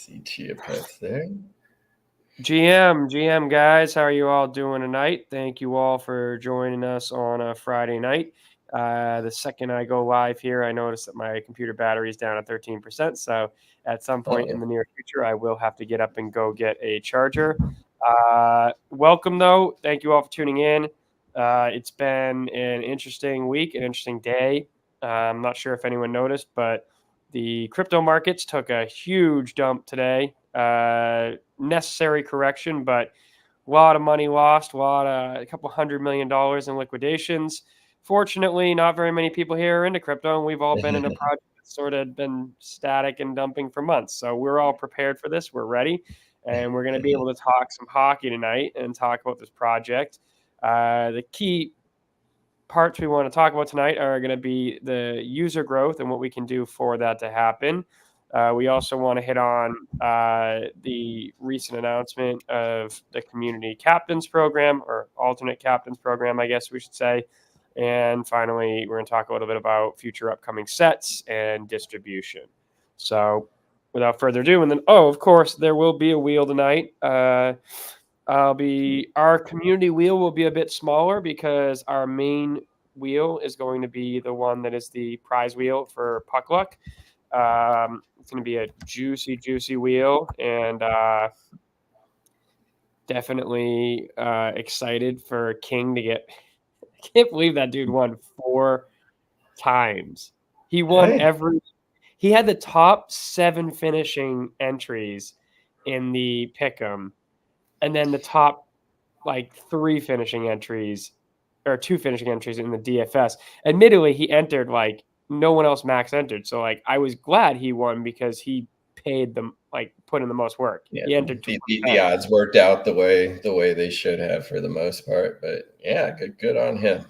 See Chia Pets there. GM guys, how are you all doing tonight? Thank you all for joining us on a Friday night. The second I go live here, I notice that my computer battery is down at 13%. So at some point in the near future, I will have to get up and go get a charger. Welcome, though. Thank you all for tuning in. It's been an interesting week, an interesting day. I'm not sure if anyone noticed, but the crypto markets took a huge dump today. Necessary correction, but a lot of money lost, a couple $100 million in liquidations. Fortunately, not very many people here are into crypto, and we've all been in a project that's sort of been static and dumping for months. So we're all prepared for this. We're ready, and we're going to be able to talk some hockey tonight and talk about this project. The key parts we want to talk about tonight are going to be the user growth and what we can do for that to happen. We also want to hit on the recent announcement of the community captains program, or alternate captains program, I guess we should say. And finally, we're going to talk a little bit about future upcoming sets and distribution. So without further ado, and then, of course, there will be a wheel tonight. Our community wheel will be a bit smaller because our main wheel is going to be the one that is the prize wheel for Puck Luck. It's going to be a juicy wheel, and definitely excited for King to get. I can't believe that dude won 4 times. He won He had the top 7 finishing entries in the Pick'em, and then the top 3 finishing entries, or 2 finishing entries in the DFS. Admittedly, he entered no one else max entered. So I was glad he won because he paid them, put in the most work. Yeah, he entered the odds worked out the way they should have for the most part. But yeah, good on him.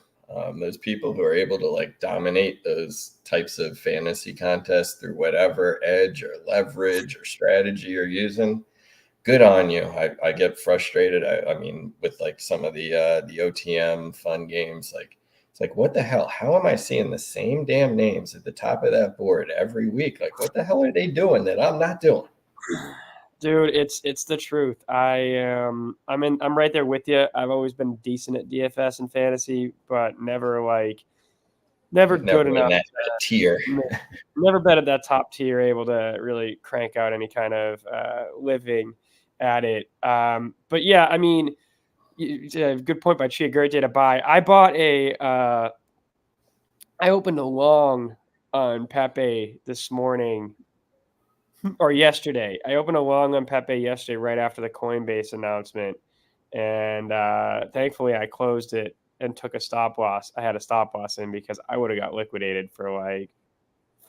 Those people who are able to dominate those types of fantasy contests through whatever edge or leverage or strategy you're using, good on you. I get frustrated. I mean, with some of the OTM fun games, it's what the hell? How am I seeing the same damn names at the top of that board every week? What the hell are they doing that I'm not doing? Dude, it's the truth. I'm right there with you. I've always been decent at DFS and fantasy, but never good enough. That tier. Never been at that top tier, able to really crank out any kind of living at it. But yeah, I mean, good point by Chia. Great day to buy. I bought I opened a long on Pepe this morning. Or yesterday. I opened a long on Pepe yesterday right after the Coinbase announcement. And thankfully I closed it and took a stop loss. I had a stop loss in because I would have got liquidated for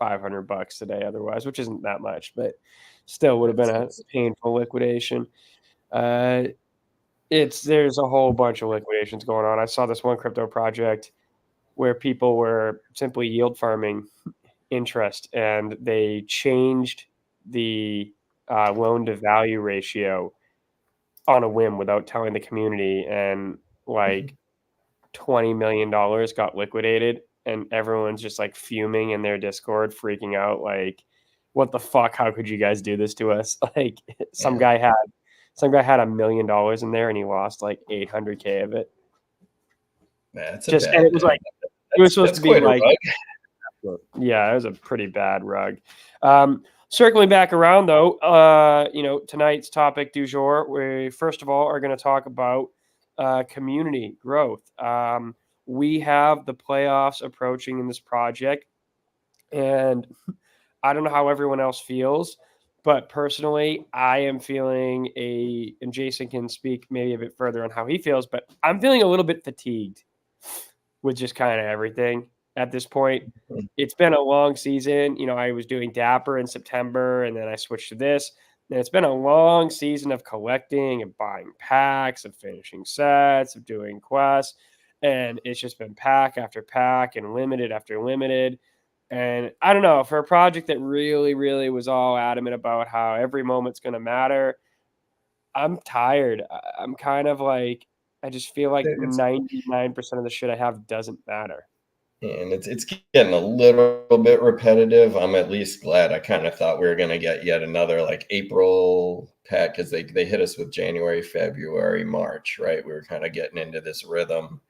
$500 today otherwise, which isn't that much, but still would have been a painful liquidation. There's a whole bunch of liquidations going on. I saw this one crypto project where people were simply yield farming interest, and they changed the loan to value ratio on a whim without telling the community, and $20 million got liquidated, and everyone's just fuming in their Discord, freaking out, what the fuck, how could you guys do this to us? Some guy had $1 million in there and he lost $800K of it. That's and it was it was supposed to be yeah, it was a pretty bad rug. Circling back around, though, tonight's topic du jour, we first of all are going to talk about community growth. We have the playoffs approaching in this project, and I don't know how everyone else feels, but personally, I am feeling and Jason can speak maybe a bit further on how he feels, but I'm feeling a little bit fatigued with just kind of everything. At this point, it's been a long season. I was doing Dapper in September, and then I switched to this. And it's been a long season of collecting and buying packs, of finishing sets, of doing quests. And it's just been pack after pack and limited after limited. And I don't know, for a project that really, really was all adamant about how every moment's going to matter, I'm tired. I'm kind of I just feel 99% of the shit I have doesn't matter. And it's getting a little bit repetitive. I'm at least glad. I kind of thought we were going to get yet another like April pack because they hit us with January, February, March, right? We were kind of getting into this rhythm.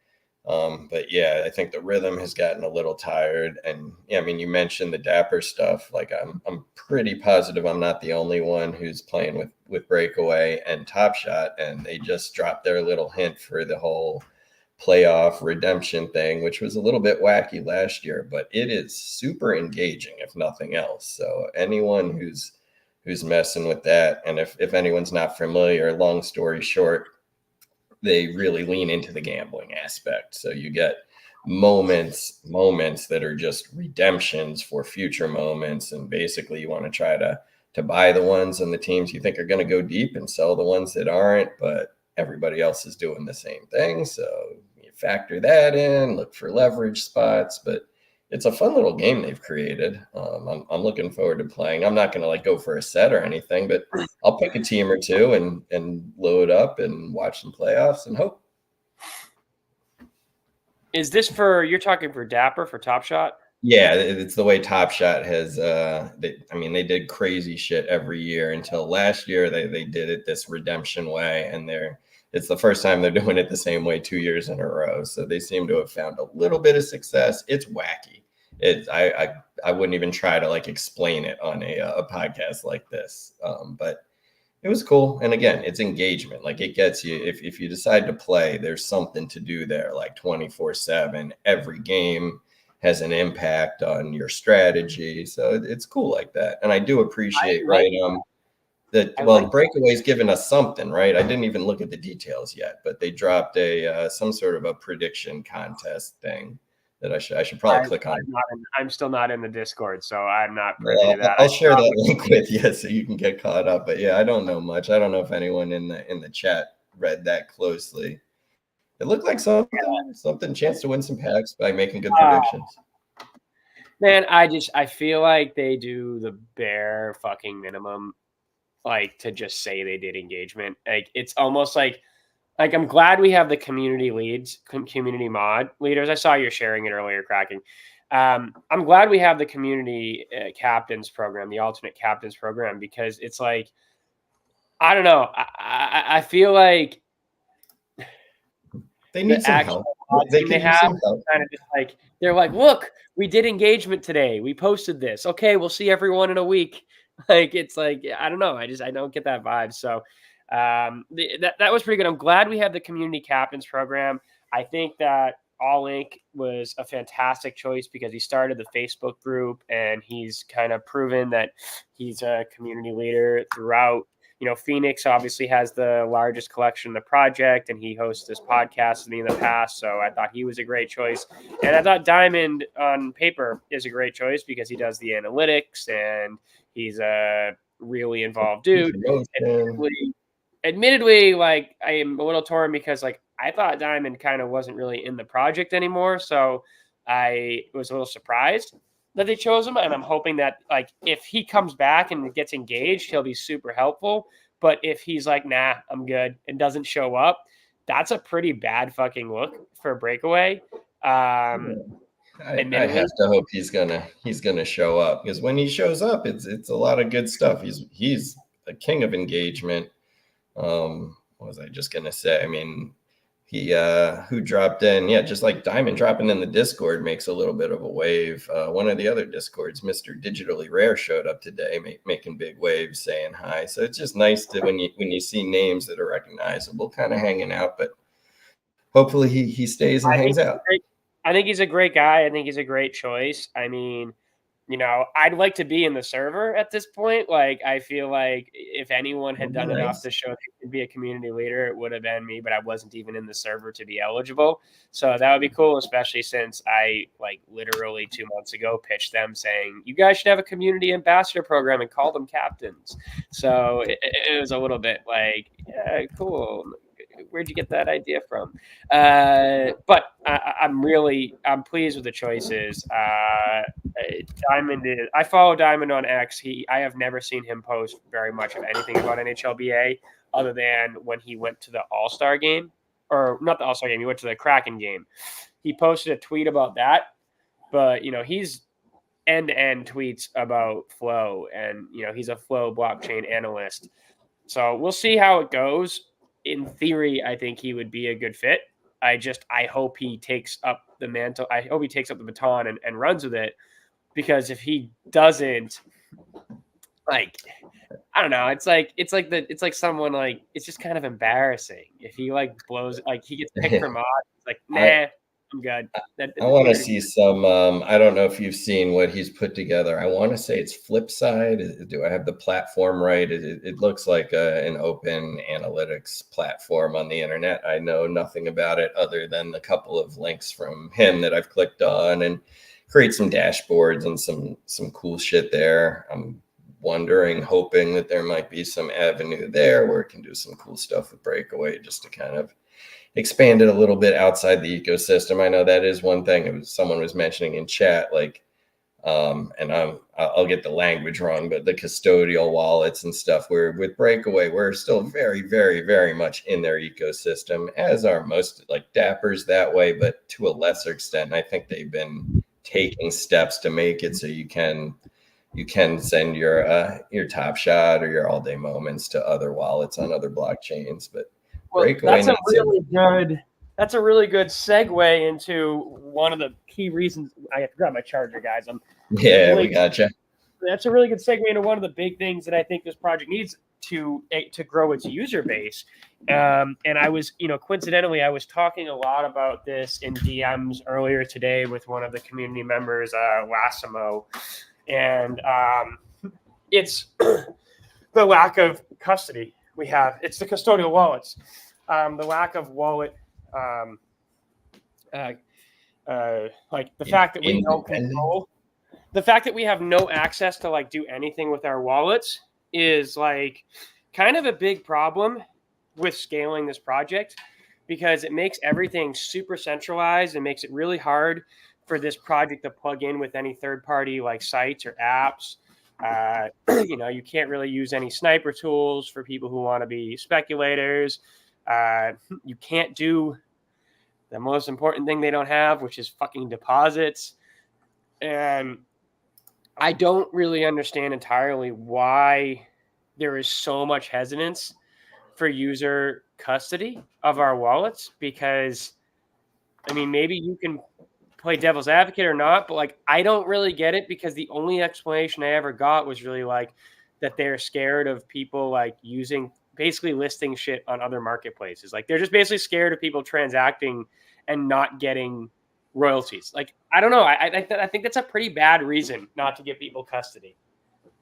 But yeah, I think the rhythm has gotten a little tired. And yeah, I mean, you mentioned the Dapper stuff. Like I'm pretty positive I'm not the only one who's playing with Breakaway and Top Shot, and they just dropped their little hint for the whole playoff redemption thing, which was a little bit wacky last year, but it is super engaging if nothing else. So anyone who's messing with that, and if anyone's not familiar, long story short, they really lean into the gambling aspect. So you get moments that are just redemptions for future moments, and basically you want to try to buy the ones and the teams you think are going to go deep and sell the ones that aren't, but everybody else is doing the same thing. So you factor that in, look for leverage spots, but it's a fun little game they've created. I'm looking forward to playing. I'm not going to like go for a set or anything, but I'll pick a team or two and load up and watch some playoffs and hope. Is this you're talking for Dapper, for Top Shot? Yeah, it's the way Top Shot has. They did crazy shit every year until last year. They did it this redemption way, and it's the first time they're doing it the same way 2 years in a row. So they seem to have found a little bit of success. It's wacky. I wouldn't even try to like explain it on a podcast like this, but it was cool. And again, it's engagement. Like it gets you, if you decide to play, there's something to do there, like 24/7. Every game has an impact on your strategy. So it's cool like that. And I do appreciate, right? Breakaway's given us something, right? I didn't even look at the details yet, but they dropped some sort of a prediction contest thing that I should probably click on. I'm still not in the Discord, so I'm not privy to that. I'll share that link with you so you can get caught up. But yeah, I don't know much. I don't know if anyone in the chat read that closely. It looked like something chance to win some packs by making good predictions. Man, I feel like they do the bare fucking minimum, like to just say they did engagement. Like it's almost like I'm glad we have the community mod leaders. I saw you're sharing it earlier, Cracking. I'm glad we have the community captains program, the alternate captains program, because it's like, I don't know. I feel like they need some help. They have kind of just like, they're like, look, we did engagement today. We posted this. Okay, we'll see everyone in a week. Like, it's like, I don't know. I don't get that vibe. So that was pretty good. I'm glad we have the community captains program. I think that All Inc. was a fantastic choice because he started the Facebook group and he's kind of proven that he's a community leader throughout. You know, Phoenix obviously has the largest collection in the project, and he hosts this podcast with me in the past. So I thought he was a great choice. And I thought Diamond on paper is a great choice because he does the analytics and he's a really involved dude. Admittedly, like I am a little torn because like I thought Diamond kind of wasn't really in the project anymore. So I was a little surprised that they chose him. And I'm hoping that like if he comes back and gets engaged, he'll be super helpful. But if he's like, nah, I'm good and doesn't show up, that's a pretty bad fucking look for Breakaway. I have to hope he's gonna show up, because when he shows up, it's a lot of good stuff. He's a king of engagement. What was I just gonna say? I mean, he who dropped in, yeah, just like Diamond dropping in the Discord makes a little bit of a wave. One of the other Discords, Mr. Digitally Rare, showed up today, making big waves, saying hi. So it's just nice to when you see names that are recognizable, kind of hanging out. But hopefully he stays and hangs out. I think he's a great guy. I think he's a great choice. I mean, you know, I'd like to be in the server at this point. Like, I feel like if anyone had done enough to show he could be a community leader, it would have been me, but I wasn't even in the server to be eligible. So that would be cool, especially since I, like, literally 2 months ago pitched them saying, you guys should have a community ambassador program and call them captains. So it was a little bit like, yeah, cool. Where'd you get that idea from? But I'm pleased with the choices. Diamond is. I follow Diamond on X. I have never seen him post very much of anything about NHLBA other than when he went to the All-Star game, or not the All-Star game. He went to the Kraken game. He posted a tweet about that, but he's end-to-end tweets about Flow, and he's a Flow blockchain analyst. So we'll see how it goes. In theory, I think he would be a good fit. I hope he takes up the mantle. I hope he takes up the baton and runs with it, because if he doesn't, like, I don't know, it's like someone, like, it's just kind of embarrassing if he like blows, like he gets picked for mod. It's like, I nah, I'm good. I want to see some. I don't know if you've seen what he's put together. I want to say it's Flipside. Do I have the platform right? It looks like an open analytics platform on the internet. I know nothing about it other than the couple of links from him that I've clicked on, and create some dashboards and some cool shit there. I'm wondering, hoping that there might be some avenue there where it can do some cool stuff with Breakaway, just to kind of expand it a little bit outside the ecosystem. I know that is one thing. Someone was mentioning in chat, like, and I'll get the language wrong, but the custodial wallets and stuff. Where with Breakaway, we're still very, very, very much in their ecosystem, as are most, like, Dapper's that way, but to a lesser extent. And I think they've been taking steps to make it so you can send your Top Shot or your All Day Moments to other wallets on other blockchains, but Well, Breakaway that's a really good segue into one of the key reasons. I have to grab my charger, guys. Yeah, we gotcha. That's a really good segue into one of the big things that I think this project needs to grow its user base. And I was, coincidentally, I was talking a lot about this in DMs earlier today with one of the community members, Lassimo, and it's the lack of custody we have. It's the custodial wallets, the lack of wallet, like the fact that we don't control, the fact that we have no access to like do anything with our wallets is like kind of a big problem with scaling this project, because it makes everything super centralized and makes it really hard for this project to plug in with any third-party like sites or apps. You can't really use any sniper tools for people who want to be speculators. You can't do the most important thing they don't have, which is fucking deposits. And I don't really understand entirely why there is so much hesitance for user custody of our wallets, because, I mean, maybe you can play devil's advocate or not, but like, I don't really get it, because the only explanation I ever got was really like that they're scared of people like basically listing shit on other marketplaces. Like, they're just basically scared of people transacting and not getting royalties. Like, I don't know. I think that's a pretty bad reason not to give people custody.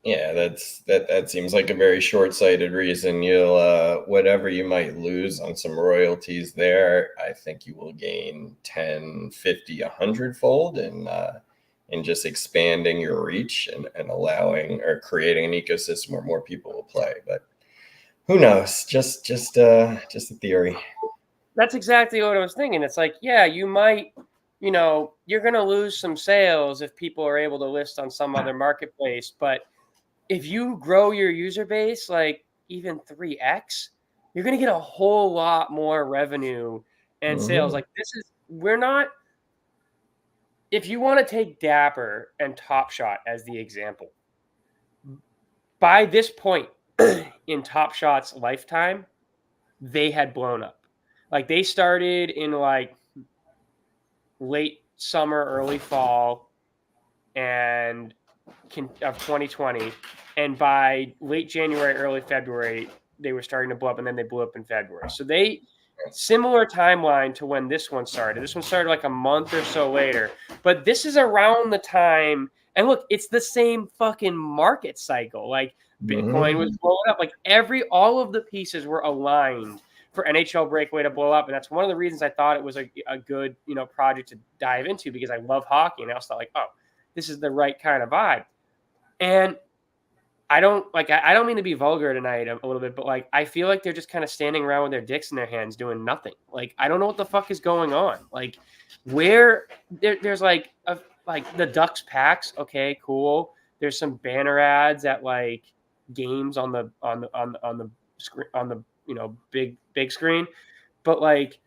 Yeah, that seems like a very short-sighted reason. You'll whatever you might lose on some royalties there, I think you will gain 10, 50, 100-fold in just expanding your reach and allowing or creating an ecosystem where more people will play. But who knows? Just a theory. That's exactly what I was thinking. It's like, yeah, you might, you're going to lose some sales if people are able to list on some other marketplace, but if you grow your user base like even 3x, you're going to get a whole lot more revenue and sales. Like, if you want to take Dapper and Top Shot as the example, by this point in Top Shot's lifetime, they had blown up. Like, they started in like late summer, early fall, and of 2020, and by late January, early February, they were starting to blow up, and then they blew up in February. So similar timeline to when this one started. This one started like a month or so later, but this is around the time. And look, it's the same fucking market cycle. Like, Bitcoin was blowing up. Like, all of the pieces were aligned for NHL Breakaway to blow up, and that's one of the reasons I thought it was a good project to dive into, because I love hockey, and I was thought like, oh, this is the right kind of vibe. And I don't mean to be vulgar tonight a little bit, but like, I feel like they're just kind of standing around with their dicks in their hands doing nothing. Like, I don't know what the fuck is going on. Like, where there's like the Ducks packs. Okay, cool. There's some banner ads at like games on the screen, on the big screen, but like,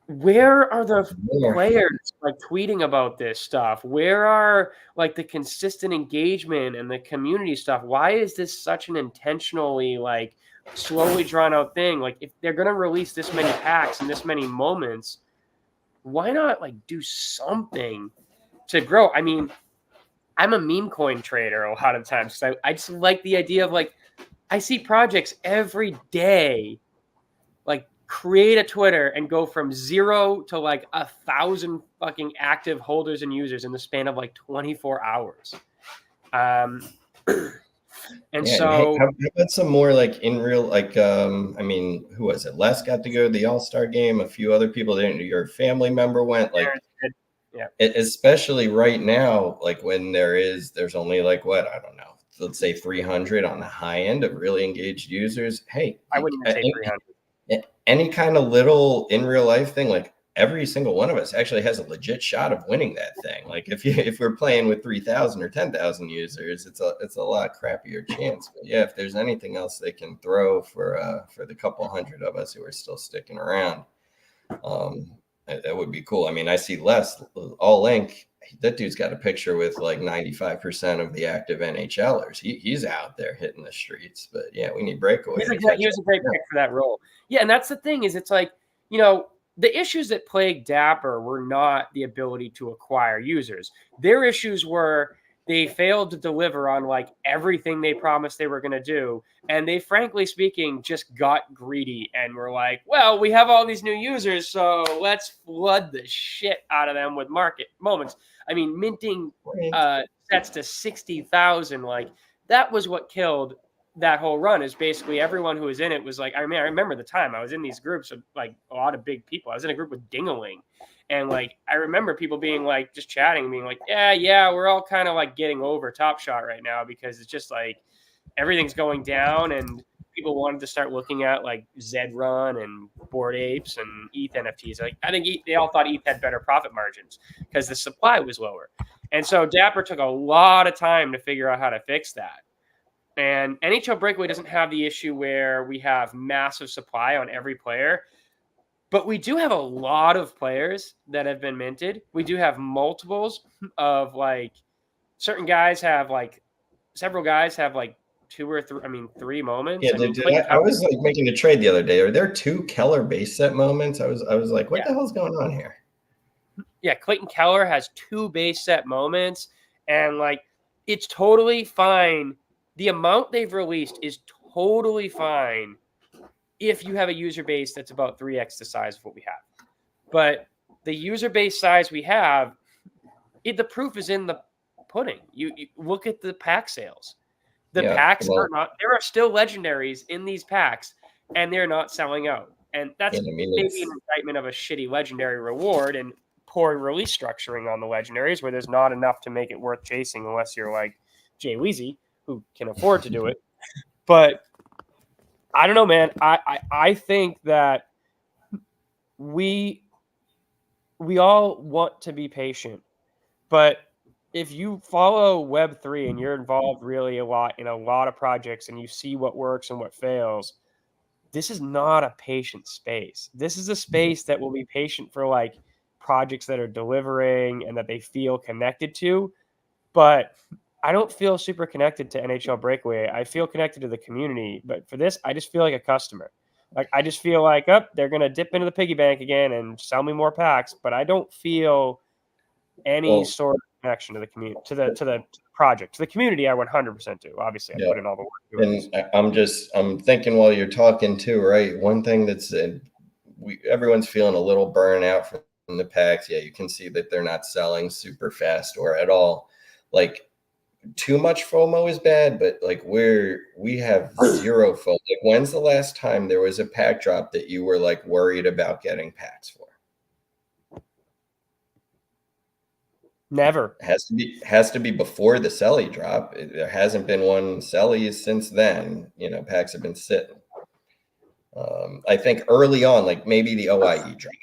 Where are the More. players like tweeting about this stuff? Where are like the consistent engagement and the community stuff? Why is this such an intentionally like slowly drawn out thing? Like if they're gonna release this many packs and this many moments, why not like do something to grow? I mean, I'm a meme coin trader a lot of times because I just like the idea of like I see projects every day like create a Twitter and go from 0 to like 1,000 fucking active holders and users in the span of like 24 hours. Um, and Yeah, and hey, so how about some more like in real, like, I mean, who was it? Les got to go to the All-Star game. A few other people didn't. Your family member went. Like, yeah, especially right now, like when there's only like what, I don't know, let's say 300 on the high end of really engaged users. Hey, I wouldn't even say 300. any kind of little in real life thing, like every single one of us actually has a legit shot of winning that thing. Like if we're playing with 3,000 or 10,000 users, it's a lot crappier chance. But yeah, if there's anything else they can throw for the couple hundred of us who are still sticking around, um, that would be cool. I mean, I see Les All Link. That dude's got a picture with like 95% of the active NHLers. He's out there hitting the streets. But yeah, we need Breakaway to catch He was up. a great pick for that role. Yeah, and that's the thing is it's like, you know, the issues that plagued Dapper were not the ability to acquire users. Their issues were they failed to deliver on like everything they promised they were going to do. And they, frankly speaking, just got greedy and were like, well, we have all these new users, so let's flood the shit out of them with market moments. I mean, minting sets to 60,000, like that was what killed that whole run. Is basically everyone who was in it was like, I mean, I remember the time I was in these groups of like a lot of big people. I was in a group with Dingaling. And like, I remember people being like, just chatting, being like, yeah, we're all kind of like getting over Top Shot right now because it's just like everything's going down and people wanted to start looking at like Zed Run and Bored Apes and ETH NFTs. Like, I think they all thought ETH had better profit margins because the supply was lower. And so Dapper took a lot of time to figure out how to fix that. And NHL Breakaway doesn't have the issue where we have massive supply on every player, but we do have a lot of players that have been minted. We do have multiples of like certain guys have like several guys have like two or three, I mean, 3 moments. Yeah, I mean, I was like making a trade the other day. Are there 2 Keller base set moments? I was like, what yeah, the hell's going on here? yeah, Clayton Keller has 2 base set moments, and like it's totally fine. The amount they've released is totally fine if you have a user base that's about 3x the size of what we have. But the user base size we have, the proof is in the pudding. You look at the pack sales. The packs are not, there are still legendaries in these packs, and they're not selling out. And that's maybe an indictment of a shitty legendary reward and poor release structuring on the legendaries where there's not enough to make it worth chasing unless you're like Jay Weezy, who can afford to do it. But I don't know, man. I think that we all want to be patient, but if you follow Web3 and you're involved really a lot in a lot of projects and you see what works and what fails, this is not a patient space. This is a space that will be patient for like projects that are delivering and that they feel connected to. But I don't feel super connected to NHL Breakaway. I feel connected to the community, but for this, I just feel like a customer. Like I just feel like, they're gonna dip into the piggy bank again and sell me more packs, but I don't feel any sort of connection to the community, to the project, to the community. I 100% do. Obviously, I put in all the work. And I'm thinking while you're talking too, right? One thing that's everyone's feeling a little burnout from the packs. Yeah, you can see that they're not selling super fast or at all. Like too much FOMO is bad, but like we have zero FOMO. Like when's the last time there was a pack drop that you were like worried about getting packs for? Never. It has to be before the Selly drop. There hasn't been one Selly since then. Packs have been sitting. I think early on, like maybe the OIE drop,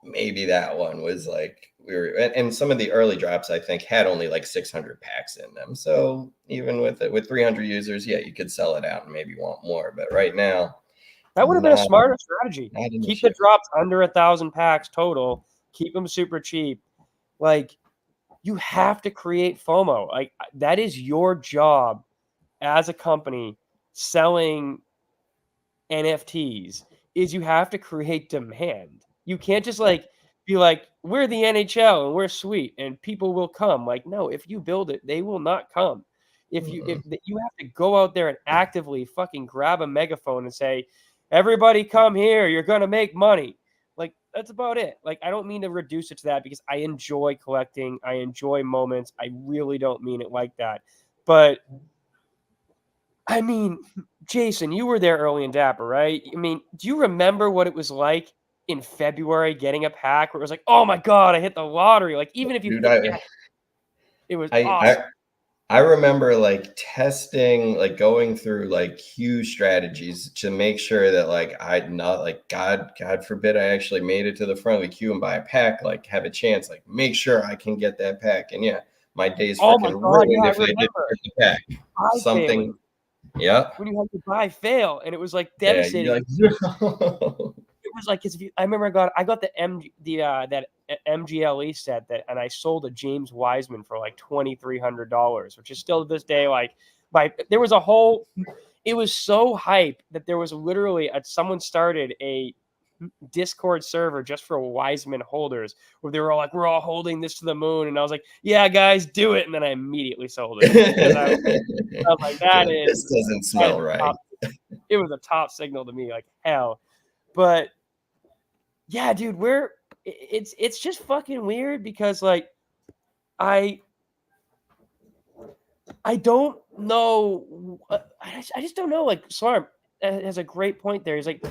maybe that one was like and some of the early drops I think had only like 600 packs in them. So even with 300 users, yeah, you could sell it out and maybe want more. But right now, That would have been a smarter strategy. Not an Keep issue. the drops under 1,000 packs total. Keep them super cheap. Like, you have to create FOMO. Like, that is your job as a company selling NFTs, is you have to create demand. You can't just like be like, we're the NHL and we're sweet and people will come. Like, no, if you build it, they will not come. If you have to go out there and actively fucking grab a megaphone and say, everybody come here, you're gonna make money. Like, that's about it. Like, I don't mean to reduce it to that because I enjoy collecting, I enjoy moments. I really don't mean it like that. But I mean, Jason, you were there early in Dapper, right? I mean, do you remember what it was like in February getting a pack where it was like, oh my God, I hit the lottery? Like, even if you Dude, didn't get it, it was I awesome. I remember like testing, like going through like huge strategies to make sure that like I'd not like God forbid I actually made it to the front of the queue and buy a pack, like have a chance, like make sure I can get that pack. And yeah, my day's Oh my freaking God, ruined yeah, I if I didn't remember. get the pack. Buy failing. Something, yeah, When you had to buy fail, and it was like yeah. You're devastating. like, no. It was like, I remember I got that MGLE set that, and I sold a James Wiseman for like $2,300, which is still to this day like there was a whole. It was so hype that there was literally someone started a Discord server just for Wiseman holders where they were all like, "We're all holding this to the moon," and I was like, "Yeah, guys, do it!" And then I immediately sold it because I was like, You're "That like, is this doesn't that is smell right. top." It was a top signal to me, like hell. But yeah, dude, it's just fucking weird because like I don't know. I just don't know. Like Swarm has a great point there. He's like,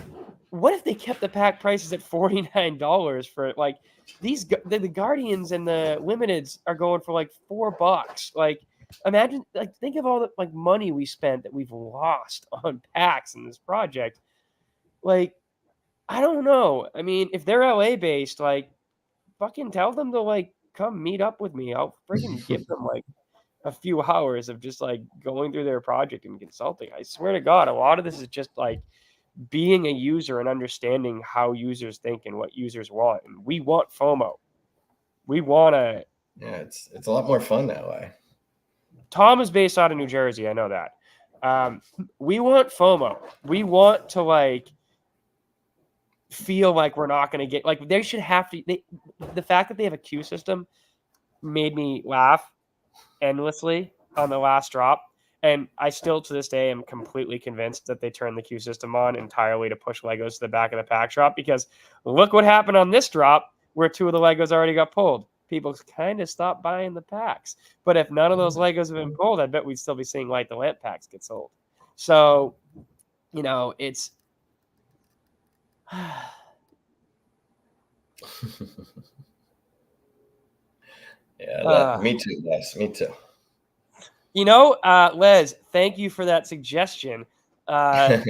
what if they kept the pack prices at $49 for like the Guardians and the Limiteds are going for like $4. Like, imagine, like, think of all the like money we spent that we've lost on packs in this project. Like, I don't know. I mean, if they're LA based, like, fucking tell them to like come meet up with me. I'll freaking give them like a few hours of just like going through their project and consulting. I swear to God, a lot of this is just like being a user and understanding how users think and what users want. And we want FOMO. We want to. Yeah, it's a lot more fun that way. Tom is based out of New Jersey. I know that. We want FOMO. We want to like feel like we're not going to get like they should have to. The fact that they have a queue system made me laugh endlessly on the last drop. And I still, to this day, am completely convinced that they turned the queue system on entirely to push Legos to the back of the pack drop because look what happened on this drop where 2 of the Legos already got pulled. People kind of stopped buying the packs. But if none of those Legos have been pulled, I bet we'd still be seeing Light the Lamp packs get sold. So, you know, it's... Yeah, me too, Les. Me too. You know, Les, thank you for that suggestion. Maybe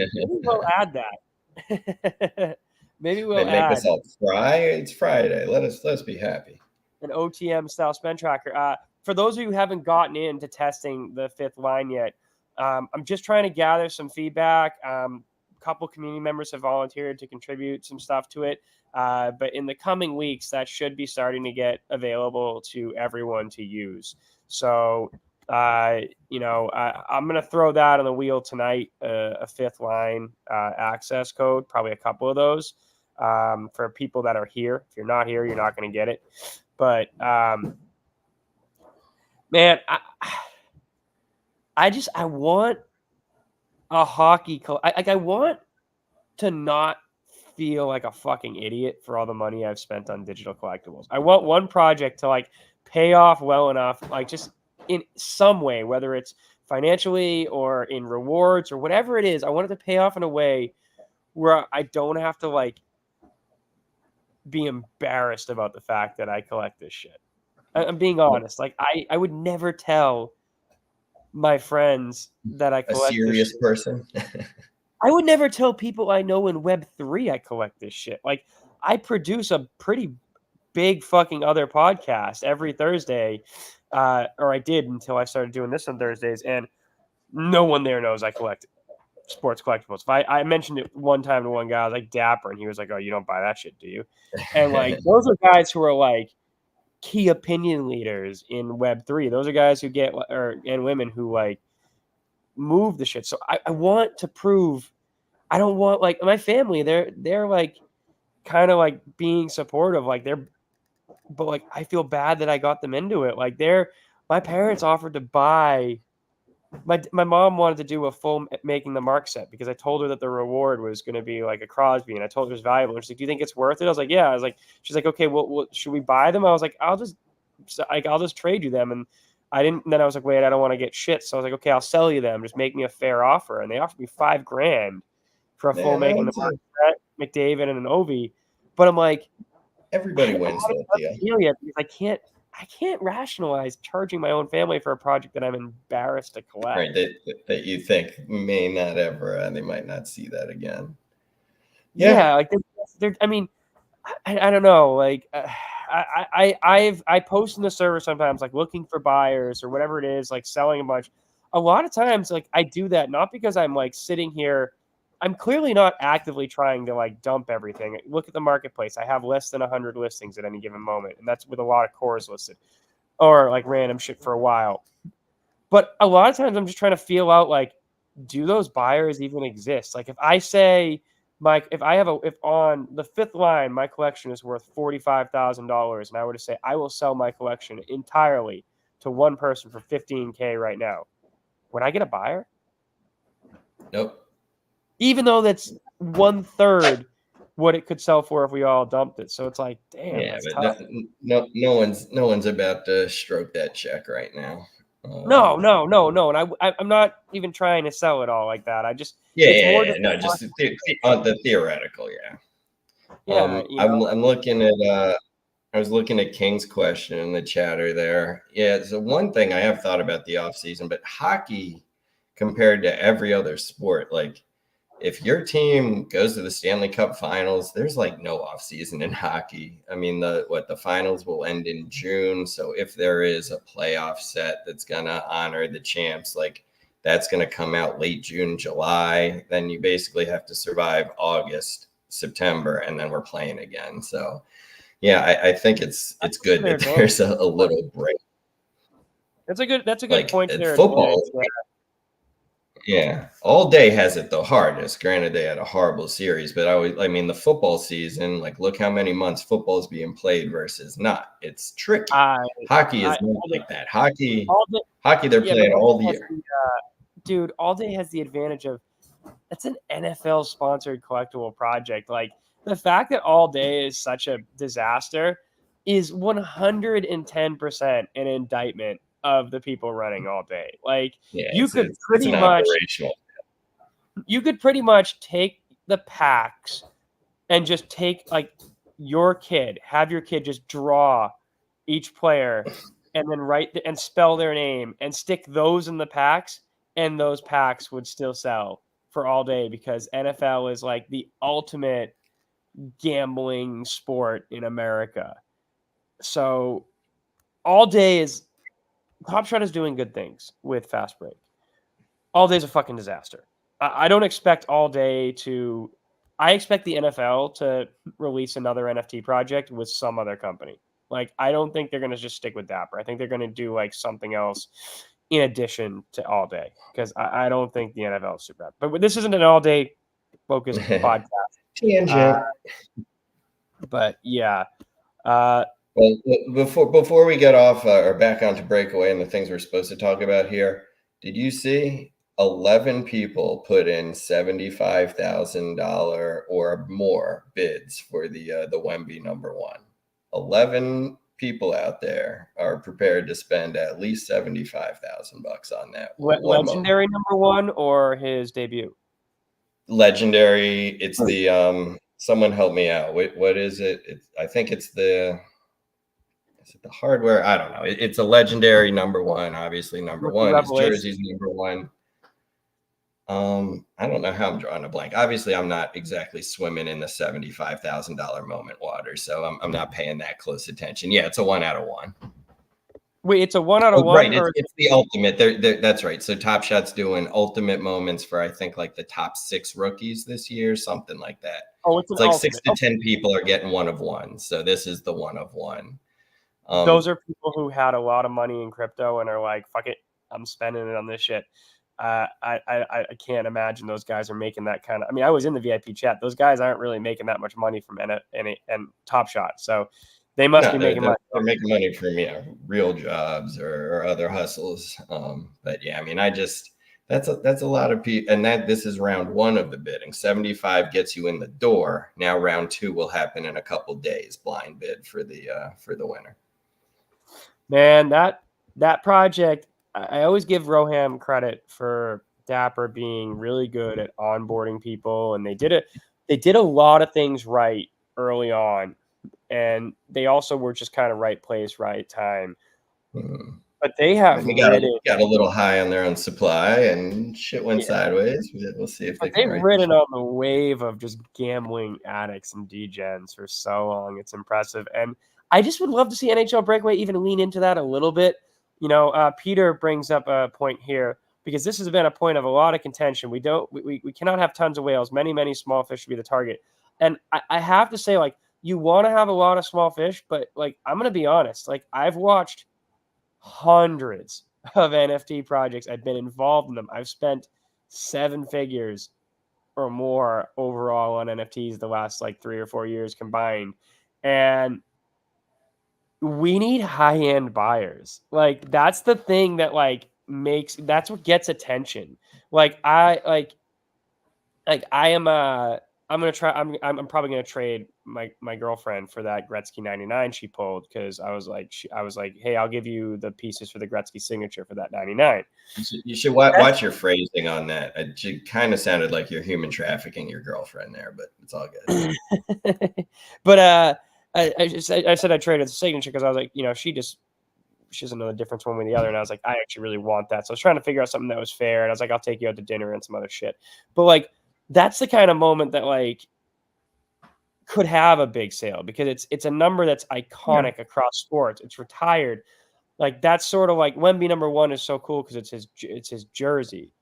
we'll add that. Maybe we'll They make add us all cry. It's Friday. Let's be happy. an OTM style spend tracker. For those of you who haven't gotten into testing the 5th line yet, I'm just trying to gather some feedback. A couple community members have volunteered to contribute some stuff to it. But in the coming weeks, that should be starting to get available to everyone to use. So, you know, I'm going to throw that on the wheel tonight, a 5th line access code, probably a couple of those for people that are here. If you're not here, you're not going to get it. But, man, I want a hockey. I want to not feel like a fucking idiot for all the money I've spent on digital collectibles. I want one project to like pay off well enough, like just in some way, whether it's financially or in rewards or whatever it is. I want it to pay off in a way where I don't have to like be embarrassed about the fact that I collect this shit. I'm being honest. Like I would never tell my friends that I A collect this serious shit. person. I would never tell people I know in Web3 I collect this shit. Like, I produce a pretty big fucking other podcast every Thursday, or I did until I started doing this on Thursdays, and no one there knows I collect it. sports collectibles. If I mentioned it one time to one guy, I was like Dapper, and he was like, "Oh, you don't buy that shit, do you?" And like those are guys who are like key opinion leaders in Web3. Those are guys who get and women who like move the shit. So I want to prove. I don't want like my family. They're like kind of like being supportive. Like but like I feel bad that I got them into it. Like my parents offered to buy. My mom wanted to do a full making the mark set because I told her that the reward was going to be like a Crosby, and I told her it was valuable. And she's like, "Do you think it's worth it?" I was like, "Yeah." I was like, "She's like, okay, well, should we buy them?" I was like, I'll just trade you them." And I didn't. And then I was like, "Wait, I don't want to get shit." So I was like, "Okay, I'll sell you them. Just make me a fair offer." And they offered me $5,000 for a full Man, making the mark set, McDavid and an Ovi. But I'm like, I everybody wins haven't that done deal. the deal yet because I can't rationalize charging my own family for a project that I'm embarrassed to collect. Right, that you think may not ever, they might not see that again. Yeah, like they're I mean, I don't know. Like I post in the server sometimes, like looking for buyers or whatever it is, like selling a bunch. A lot of times, like I do that not because I'm like sitting here. I'm clearly not actively trying to like dump everything. Look at the marketplace. I have less than 100 listings at any given moment, and that's with a lot of cores listed or like random shit for a while. But a lot of times, I'm just trying to feel out like, do those buyers even exist? Like if I say if on the fifth line my collection is worth $45,000, and I were to say I will sell my collection entirely to one person for $15,000 right now, would I get a buyer? Nope. Even though that's 1/3 what it could sell for if we all dumped it. So it's like, damn, Yeah, that's but tough. no one's about to stroke that check right now. No. And I'm not even trying to sell it all like that. Yeah, It's yeah, more yeah. just No, just on the theoretical, yeah. yeah, I'm looking at I was looking at King's question in the chatter there. Yeah, so one thing I have thought about the off season, but hockey compared to every other sport, like if your team goes to the Stanley Cup Finals, there's like no off season in hockey. I mean, the finals will end in June, so if there is a playoff set that's gonna honor the champs, like that's gonna come out late June, July. Then you basically have to survive August, September, and then we're playing again. So yeah, I think it's good that there's a little break. That's a good Like point to their advantage. football, yeah, all day has it the hardest. Granted, they had a horrible series, but I mean, the football season, like, look how many months football is being played versus not. It's tricky. I, Hockey is I not like that. Hockey, all day, they're yeah, but playing all the year. dude, all day has the advantage of that's an NFL sponsored collectible project. Like the fact that all day is such a disaster is 110% an indictment of the people running all day. Like Yeah, you could it's pretty an much operational. take the packs and just take like have your kid just draw each player and then write and spell their name and stick those in the packs, and those packs would still sell for all day because NFL is like the ultimate gambling sport in America. So all day is Top Shot is doing good things with Fast Break. All day is a fucking disaster. I don't expect all day to. I expect the NFL to release another NFT project with some other company. Like, I don't think they're going to just stick with Dapper. I think they're going to do like something else in addition to all day because I don't think the NFL is super bad. But this isn't an all day focused podcast. Tangent. But yeah. Well, before we get off or back onto breakaway and the things we're supposed to talk about here, did you see 11 people put in $75,000 or more bids for the Wemby #1? 11 people out there are prepared to spend at least $75,000 on that. Legendary #1 or his debut? Legendary. It's the someone help me out. What is it? I think it's the. Is it the hardware? I don't know. It's a legendary #1, obviously #1. His jersey's #1. I don't know how I'm drawing a blank. Obviously, I'm not exactly swimming in the $75,000 moment water, so I'm not paying that close attention. Yeah, it's a 1 out of 1. Wait, it's a 1 out of Oh, right. 1 or It's the ultimate. That's right. So Top Shot's doing ultimate moments for I think like the top 6 rookies this year, something like that. oh, it's an It's like six ultimate. to ten people are getting one of one. So this is the one of one. Those are people who had a lot of money in crypto and are like, "Fuck it, I'm spending it on this shit." I can't imagine those guys are making that kind of. I mean, I was in the VIP chat. Those guys aren't really making that much money from and Top Shot, so they must No, be making money. they're making money from real jobs or other hustles. But yeah, I mean, that's a lot of people, and this is round one of the bidding. 75 gets you in the door. Now round two will happen in a couple days. Blind bid for the winner. Man, that project, I always give Roham credit for Dapper being really good at onboarding people, and they did it. They did a lot of things right early on, and they also were just kind of right place, right time. Hmm. But they have They ridden, got a little high on their own supply, and shit went yeah, sideways. We'll see if they but can they've right the ridden ship. on the wave of just gambling addicts and degens for so long. It's impressive, and I just would love to see NHL Breakaway even lean into that a little bit. Peter brings up a point here because this has been a point of a lot of contention. We cannot have tons of whales. Many small fish should be the target, and I have to say, like, you want to have a lot of small fish, but like I'm gonna be honest, like I've watched hundreds of NFT projects. I've been involved in them. I've spent 7 figures or more overall on NFTs the last like 3 or 4 years combined. And we need high-end buyers. Like that's the thing that that's what gets attention. Like I am I'm gonna try. I'm probably gonna trade my girlfriend for that Gretzky 99 she pulled because I was like, hey, I'll give you the pieces for the Gretzky signature for that 99. You should watch your phrasing on that. It kind of sounded like you're human trafficking your girlfriend there, but it's all good. But I said I traded the signature because I was like, she doesn't know the difference one way or the other, and I was like, I actually really want that. So I was trying to figure out something that was fair, and I was like, I'll take you out to dinner and some other shit. But like, that's the kind of moment that like could have a big sale because it's a number that's Yeah. iconic across sports. It's retired. Like that's sort of like Wemby number 1 is so cool because it's his jersey.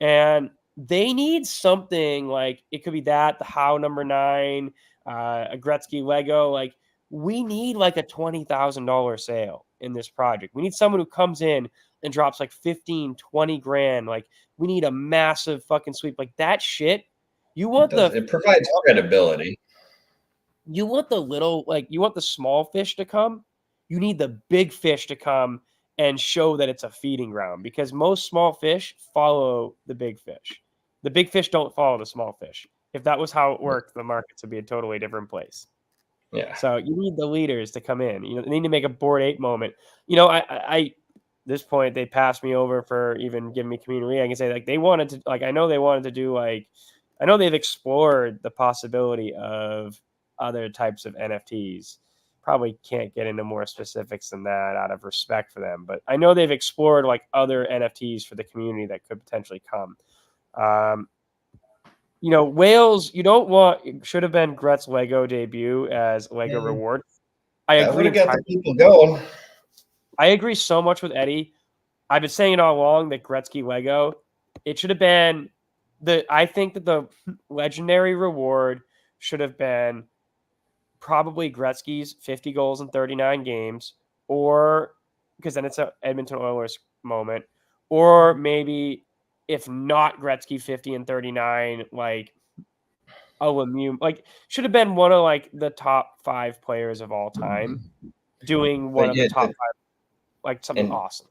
And they need something like it could be that the Howe number 9, a Gretzky Lego. Like we need like a $20,000 sale in this project. We need someone who comes in and drops like 15, 20 grand. Like we need a massive fucking sweep. Like that shit. You It want does. the It provides credibility. you want the little you want the small fish to come. You need the big fish to come and show that it's a feeding ground because most small fish follow the big fish. The big fish don't follow the small fish. If that was how it worked, the markets would be a totally different place. Yeah. So you need the leaders to come in. They need to make a board 8 moment. This point they passed me over for even giving me community. I can say like they wanted to I know they wanted to do I know they've explored the possibility of other types of NFTs. Probably can't get into more specifics than that out of respect for them, but I know they've explored like other NFTs for the community that could potentially come. Um, Wales, you don't want should have been Gret's Lego debut as Lego Yeah. reward. I That would agree have got entirely. the people going. I agree so much with Eddie. I've been saying it all along that Gretzky Lego, it should have been I think that the legendary reward should have been probably Gretzky's 50 goals in 39 games, or because then it's a Edmonton Oilers moment, or maybe if not Gretzky 50 and 39, like Lemieux, like should have been one of like the top 5 players of all time doing one But of the yeah, top 5, like something and awesome.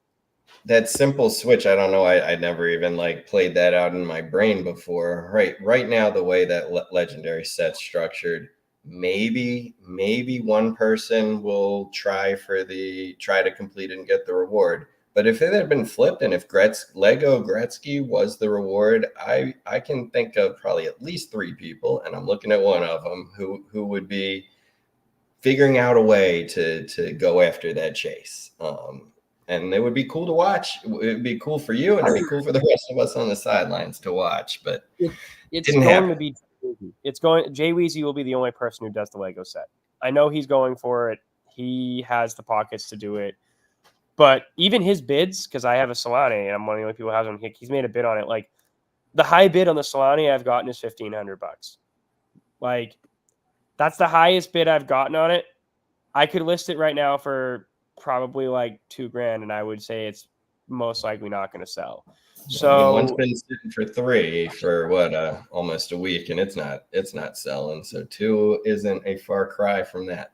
that simple switch, I don't know. I never even like played that out in my brain before. Right now, the way that legendary set's structured, maybe one person will try to complete it and get the reward. But if it had been flipped and if Lego Gretzky was the reward, I can think of probably at least 3 people, and I'm looking at one of them who would be figuring out a way to go after that chase. And it would be cool to watch. It would be cool for you, and it'd be cool for the rest of us on the sidelines to watch. But It's didn't going to happen. be it's going Jay Weezy will be the only person who does the Lego set. I know he's going for it. He has the pockets to do it. But even his bids, because I have a Solane and I'm one of the only people who has one, he's made a bid on it. Like the high bid on the Solane I've gotten is $1,500. Like that's the highest bid I've gotten on it. I could list it right now for probably like $2,000, and I would say it's most likely not going to sell. I mean, one's So been sitting for 3 for what, almost a week, and it's not selling. So 2 isn't a far cry from that.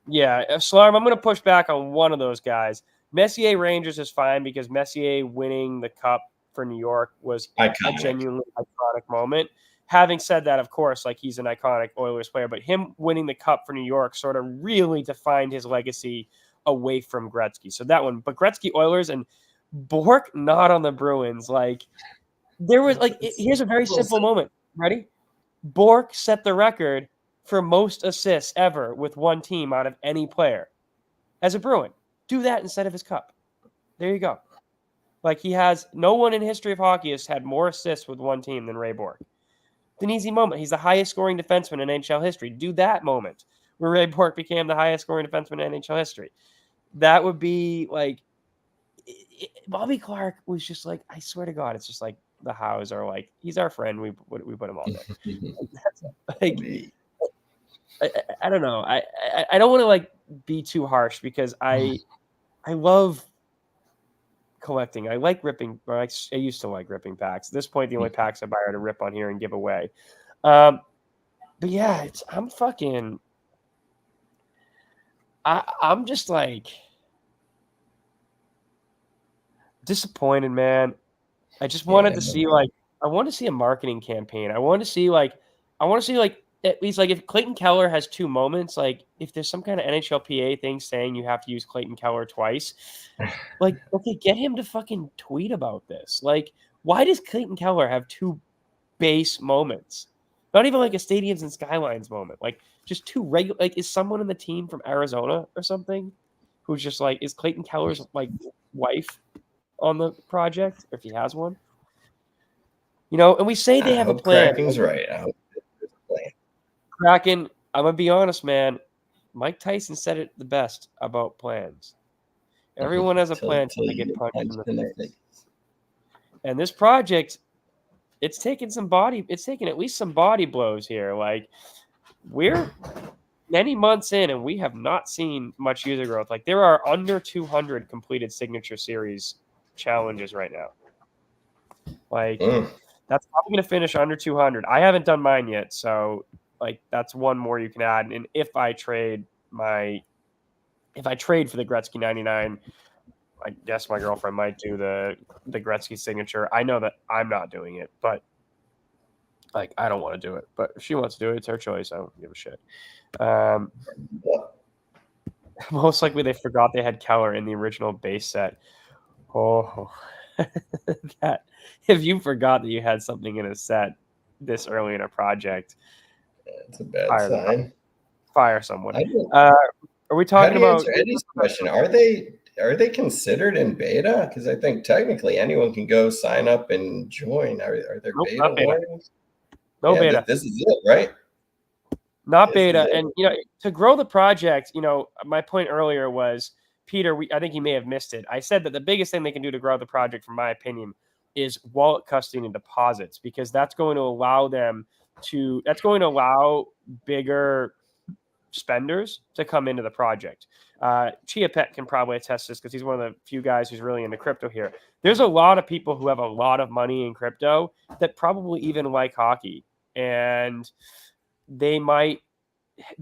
yeah, Slarm, I'm going to push back on one of those guys. Messier Rangers is fine because Messier winning the cup for New York was a genuinely iconic moment. Having said that, of course, like he's an iconic Oilers player, but him winning the cup for New York sort of really defined his legacy away from Gretzky. So that one, but Gretzky Oilers and Bork not on the Bruins. Like there was here's a very simple moment. Ready? Bork set the record for most assists ever with one team out of any player as a Bruin. Do that instead of his cup. There you go. Like he has no one in history of hockey has had more assists with one team than Ray Bork. It's an easy moment. He's the highest scoring defenseman in NHL history. Do that moment where Ray Bork became the highest scoring defenseman in NHL history. That would be like Bobby Clark was just like, I swear to God, it's just like the Hows are like, he's our friend. We put him all there. I don't know. I don't want to like be too harsh because I love collecting. I like ripping, or I used to like ripping packs. At this point, the only packs I buy are to rip on here and give away. But yeah, I'm just like disappointed, man. I just wanted to see I want to see a marketing campaign. I want to see at least like if Clayton Keller has 2 moments, like if there's some kind of NHLPA thing saying you have to use Clayton Keller twice, like okay, get him to fucking tweet about this. Like, why does Clayton Keller have 2 base moments? Not even like a Stadiums and Skylines moment. Like just 2 regular. Like, is someone in the team from Arizona or something who's just like is Clayton Keller's like wife on the project, if he has one? And we say they have a plan. Kraken's right. I hope there's a plan. Kraken, I'm gonna be honest, man. Mike Tyson said it the best about plans. Everyone has a plan until they get punched in the face. And this project, it's taken at least some body blows here. Like we're many months in and we have not seen much user growth. Like there are under 200 completed signature series challenges right now. Like that's probably going to finish under 200. I haven't done mine yet, so like that's one more you can add. And if I trade for the Gretzky 99, I guess my girlfriend might do the Gretzky signature. I know that I'm not doing it, but like I don't want to do it. But if she wants to do it, it's her choice. I don't give a shit. Most likely they forgot they had Keller in the original base set. Oh, that if you forgot that you had something in a set this early in a project, it's a bad sign. Fire someone. Are we talking about Eddie's question? Are they considered in beta? Because I think technically anyone can go sign up and join. Are there beta warnings? No beta. This is it, right? Not beta. And to grow the project, my point earlier was Peter. I think you may have missed it. I said that the biggest thing they can do to grow the project, from my opinion, is wallet custody and deposits, because that's going to allow bigger spenders to come into the project. Chia Pet can probably attest to this because he's one of the few guys who's really into crypto here. There's a lot of people who have a lot of money in crypto that probably even like hockey, and they might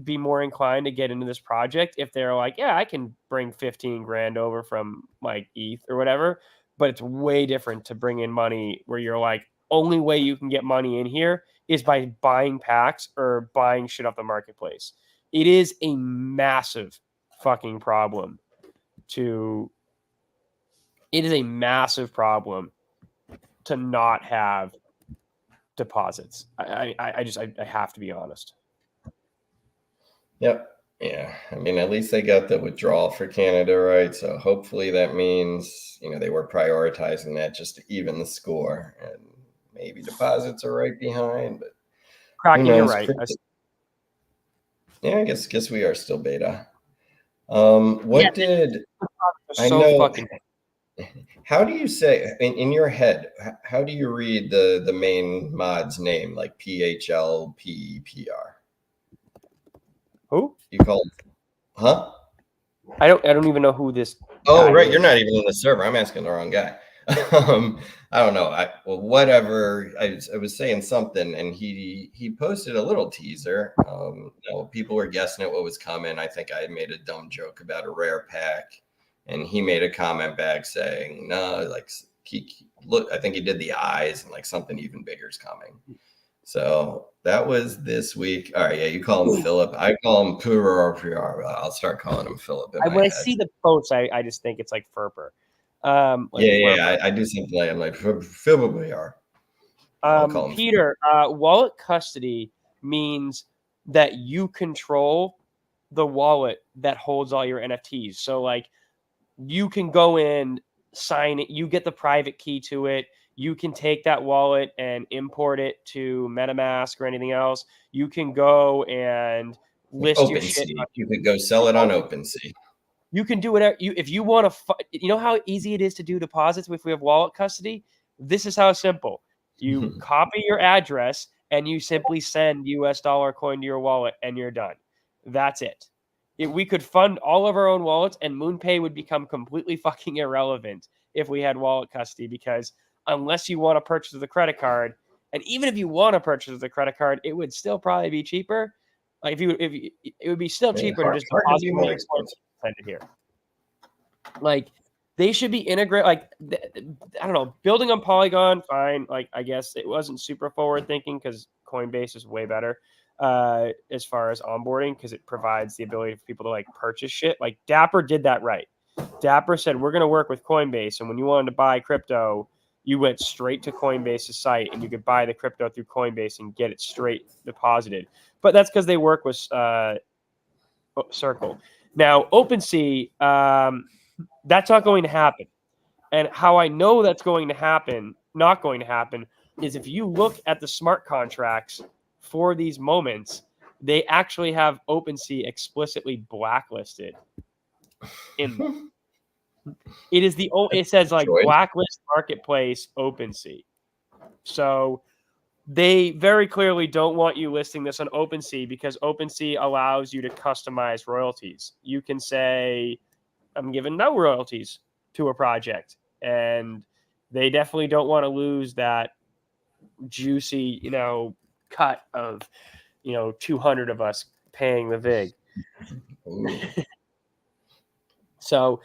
be more inclined to get into this project if they're like, yeah, I can bring 15 grand over from like ETH or whatever. But it's way different to bring in money where you're like, only way you can get money in here is by buying packs or buying shit off the marketplace. It is a massive fucking problem to not have deposits. I have to be honest. Yep. Yeah. I mean, at least they got the withdrawal for Canada, right? So hopefully that means, they were prioritizing that just to even the score, and maybe deposits are right behind, but Kraken, you're right. Yeah, I guess we are still beta. What did deposits are I so know. fucking. How do you say in your head? How do you read the main mod's name? Like PHLPPR? Who? You call him, huh? I don't even know who this Oh, guy right. You're is. not even in the server. I'm asking the wrong guy. I don't know. Well, whatever. I was saying something, and he posted a little teaser. People were guessing at what was coming. I think I made a dumb joke about a rare pack, and he made a comment back saying, "No, like look." I think he did the eyes, and like something even bigger is coming. So that was this week. All right, yeah, you call him Philip. I call him Purr. I'll start calling him Philip in my When I head. see the posts, I just think it's like Ferper. I do something like I'm like Philip. I'll call him. Peter, wallet custody means that you control the wallet that holds all your NFTs. So like you can go in, sign it, you get the private key to it. You can take that wallet and import it to MetaMask or anything else. You can go and list your shit. OpenSea. You could go sell it on OpenSea. You can do whatever you if you want to. You know how easy it is to do deposits if we have wallet custody. This is how simple. You copy your address and you simply send US dollar coin to your wallet and you're done. That's it. We could fund all of our own wallets and MoonPay would become completely fucking irrelevant if we had wallet custody because unless you want to purchase with a credit card, and even if you want to purchase with a credit card, it would still probably be cheaper. Like if it would be still cheaper to just Hard to deposit be more expensive. here. Like they should be integrated. Like I don't know, building on Polygon, fine. Like I guess it wasn't super forward thinking because Coinbase is way better as far as onboarding because it provides the ability for people to like purchase shit. Like Dapper did that right. Dapper said we're going to work with Coinbase, and when you wanted to buy crypto, you went straight to Coinbase's site and you could buy the crypto through Coinbase and get it straight deposited. But that's because they work with Circle. Now, OpenSea, that's not going to happen. And how I know that's going to happen, not going to happen, is if you look at the smart contracts for these moments, they actually have OpenSea explicitly blacklisted in them. It is the only, it says like blacklist marketplace OpenSea. So they very clearly don't want you listing this on OpenSea because OpenSea allows you to customize royalties. You can say, I'm giving no royalties to a project. And they definitely don't want to lose that juicy, cut of, 200 of us paying the VIG. So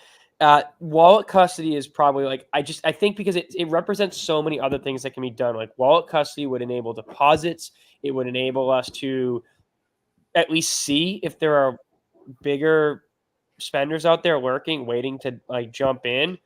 wallet custody is probably like, I think because it represents so many other things that can be done. Like wallet custody would enable deposits. It would enable us to at least see if there are bigger spenders out there lurking, waiting to like jump in.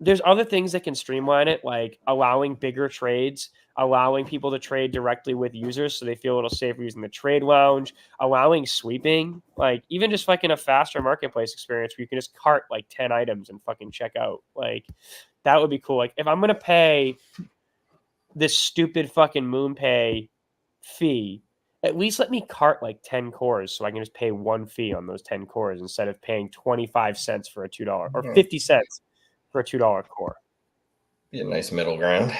There's other things that can streamline it, like allowing bigger trades, allowing people to trade directly with users so they feel a little safer using the trade lounge, allowing sweeping, like even just fucking a faster marketplace experience where you can just cart like 10 items and fucking check out. Like that would be cool. Like if I'm going to pay this stupid fucking MoonPay fee, at least let me cart like 10 cores so I can just pay one fee on those 10 cores instead of paying 25 cents for a $2 or 50 cents for a $2 core. Be a nice middle ground.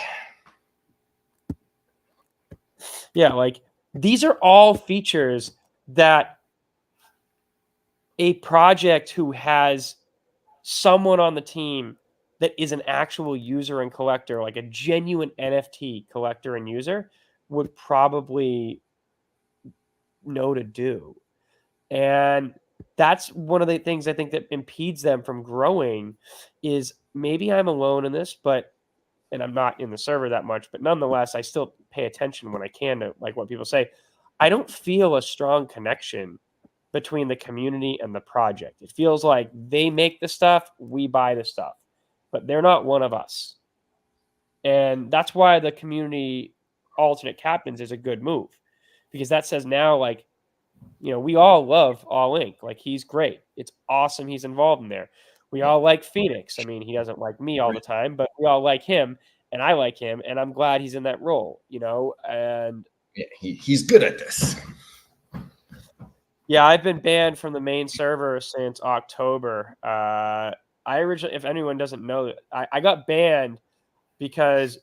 Yeah, like these are all features that a project who has someone on the team that is an actual user and collector, like a genuine NFT collector and user, would probably know to do. And that's one of the things I think that impedes them from growing is maybe I'm alone in this, and I'm not in the server that much, but nonetheless, I still pay attention when I can to like what people say. I don't feel a strong connection between the community and the project. It feels like they make the stuff, we buy the stuff, but they're not one of us. And that's why the community alternate captains is a good move because that says now, like, we all love All Inc. Like, he's great. It's awesome he's involved in there. We all like Phoenix. I mean, he doesn't like me all the time, but we all like him, and I like him, and I'm glad he's in that role, and yeah, he's good at this. Yeah, I've been banned from the main server since October. I originally, if anyone doesn't know, I got banned because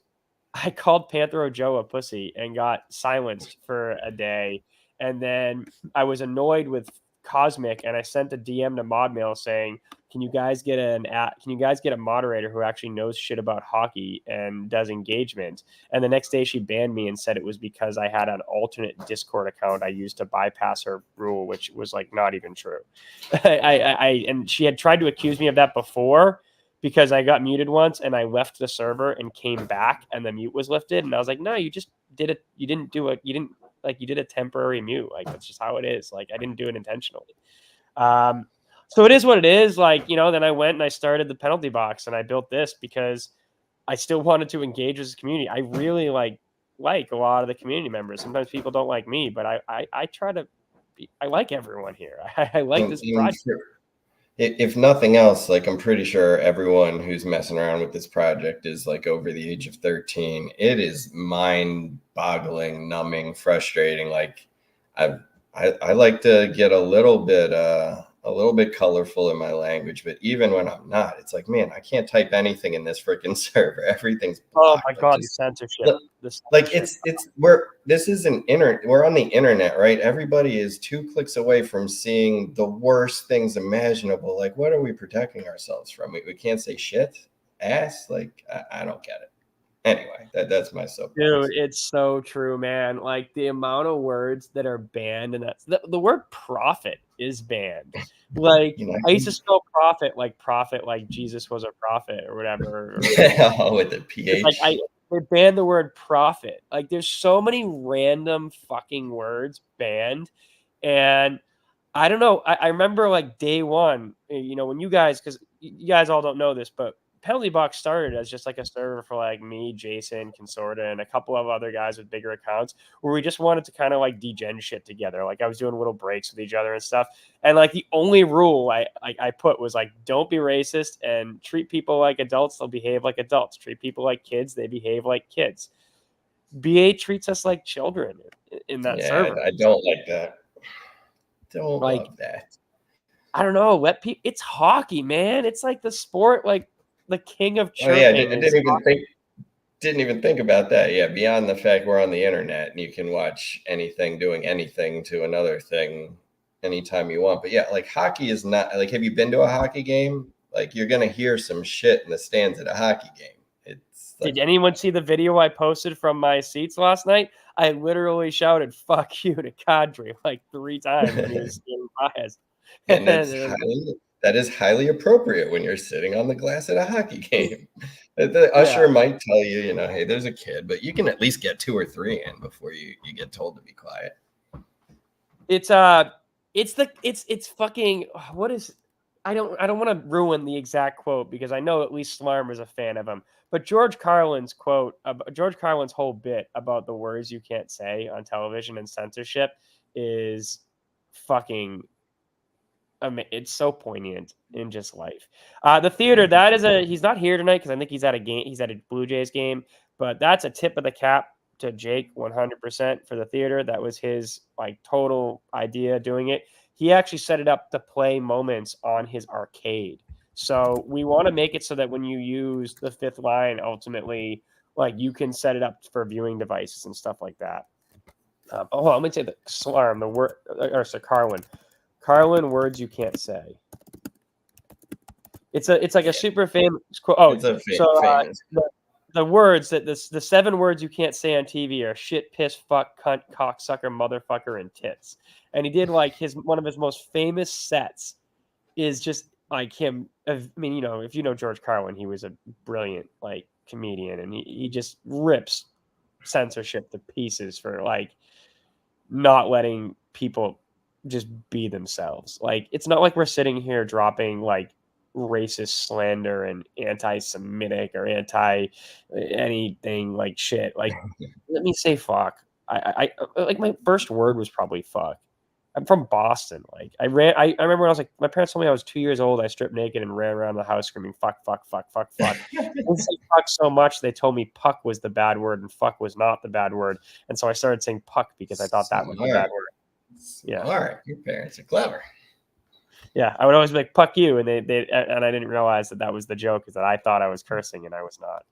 I called Panthro Joe a pussy and got silenced for a day. And then I was annoyed with Cosmic, and I sent a DM to Modmail saying, "Can you guys get Can you guys get a moderator who actually knows shit about hockey and does engagement?" And the next day, she banned me and said it was because I had an alternate Discord account I used to bypass her rule, which was like not even true. And she had tried to accuse me of that before, because I got muted once and I left the server and came back and the mute was lifted. And I was like, no, you just did it. You did a temporary mute. Like, that's just how it is. Like, I didn't do it intentionally. So it is what it is. Like, then I went and I started the penalty box and I built this because I still wanted to engage with the community. I really like a lot of the community members. Sometimes people don't like me, but I try to I like everyone here. I like this project. If nothing else, like I'm pretty sure everyone who's messing around with this project is like over the age of 13. It is mind-boggling, numbing, frustrating. Like I like to get a little bit colorful in my language, but even when I'm not, it's like, man, I can't type anything in this freaking server. Everything's Oh blocked. my Like, God, just the censorship. like we're on the internet, right? Everybody is 2 clicks away from seeing the worst things imaginable. Like, what are we protecting ourselves from? We can't say shit, ass. Like, I don't get it. Anyway, that's my soapbox. Dude, it's so true, man. Like the amount of words that are banned, and that's the word profit is banned. Like, I used to spell profit like Jesus was a prophet or whatever. With the ph. Like they banned the word profit. Like, there's so many random fucking words banned, and I don't know. I remember like day one, when you guys, because you guys all don't know this, but Penalty Box started as just like a server for like me, Jason, Consorta, and a couple of other guys with bigger accounts, where we just wanted to kind of like degen shit together. Like, I was doing little breaks with each other and stuff. And like the only rule I put was like, don't be racist and treat people like adults. They'll behave like adults. Treat people like kids. They behave like kids. BA treats us like children in that server. I don't like that. Don't Like, love that. I don't know. It's hockey, man. It's like the sport, like the king of Oh yeah, I chirping is didn't even think about that. Yeah, beyond the fact we're on the internet and you can watch anything doing anything to another thing anytime you want. But yeah, like hockey is not like, have you been to a hockey game? Like, you're gonna hear some shit in the stands at a hockey game. It's like, Did anyone see the video I posted from my seats last night? I literally shouted "fuck you" to Kadri like 3 times when he was stealing by us. and that is highly appropriate when you're sitting on the glass at a hockey game. The usher might tell you, hey, there's a kid, but you can at least get 2 or 3 in before you get told to be quiet. It's fucking what is I don't want to ruin the exact quote because I know at least Slarm is a fan of him. But George Carlin's whole bit about the words you can't say on television and censorship is fucking it's so poignant in just life. The theater, he's not here tonight because I think he's at a Blue Jays game, but that's a tip of the cap to Jake 100% for the theater. That was his like total idea doing it. He actually set it up to play moments on his arcade. So we want to make it so that when you use the 5th line, ultimately, like, you can set it up for viewing devices and stuff like that. Let me say the Slarm, the word, or so Carlin, words you can't say. It's like a super famous quote. Oh, it's a famous. The words that the 7 words you can't say on TV are shit, piss, fuck, cunt, cocksucker, motherfucker, and tits. And he did like one of his most famous sets is just like him. I mean, if you know George Carlin, he was a brilliant like comedian, and he just rips censorship to pieces for like not letting people just be themselves. Like, it's not like we're sitting here dropping like racist slander and anti-Semitic or anti anything like shit. Like, let me say fuck. I like my first word was probably fuck. I'm from Boston. Like, I remember when I was like, my parents told me I was 2 years old. I stripped naked and ran around the house screaming fuck, fuck, fuck, fuck, fuck. I didn't say fuck so much. They told me puck was the bad word and fuck was not the bad word. And so I started saying puck because I thought that was the bad word. Yeah. Smart. Your parents are clever. Yeah, I would always be like, "Fuck you," and and I didn't realize that was the joke, is that I thought I was cursing and I was not.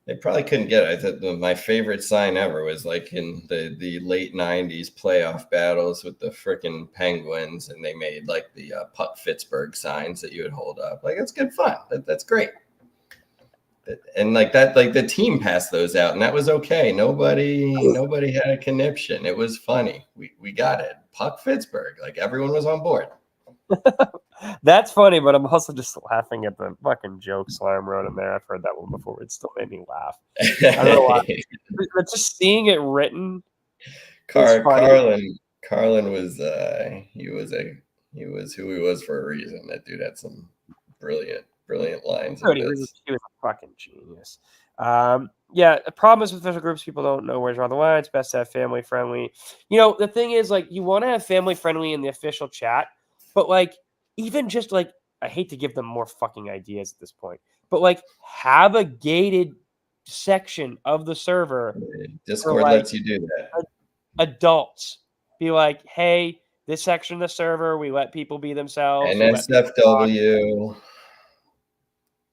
They probably couldn't get it. I thought my favorite sign ever was like in the late '90s playoff battles with the freaking Penguins, and they made like the Puck Pittsburgh signs that you would hold up. Like, it's good fun. That's great. And like that, like the team passed those out, and that was okay. Nobody had a conniption. It was funny. We got it. Puck Pittsburgh. Like, everyone was on board. That's funny, but I'm also just laughing at the fucking joke Slime wrote in there. I've heard that one before. It still made me laugh. I don't know why. But just seeing it written. Carlin was he was who he was for a reason. That dude had some brilliant lines. He was a fucking genius. Yeah, the problem is with official groups, people don't know where to draw the line. It's best to have family friendly. The thing is, like, you want to have family friendly in the official chat, but like, even just like, I hate to give them more fucking ideas at this point, but like, have a gated section of the server. Discord lets you do that. Adults, be like, hey, this section of the server, we let people be themselves. NSFW.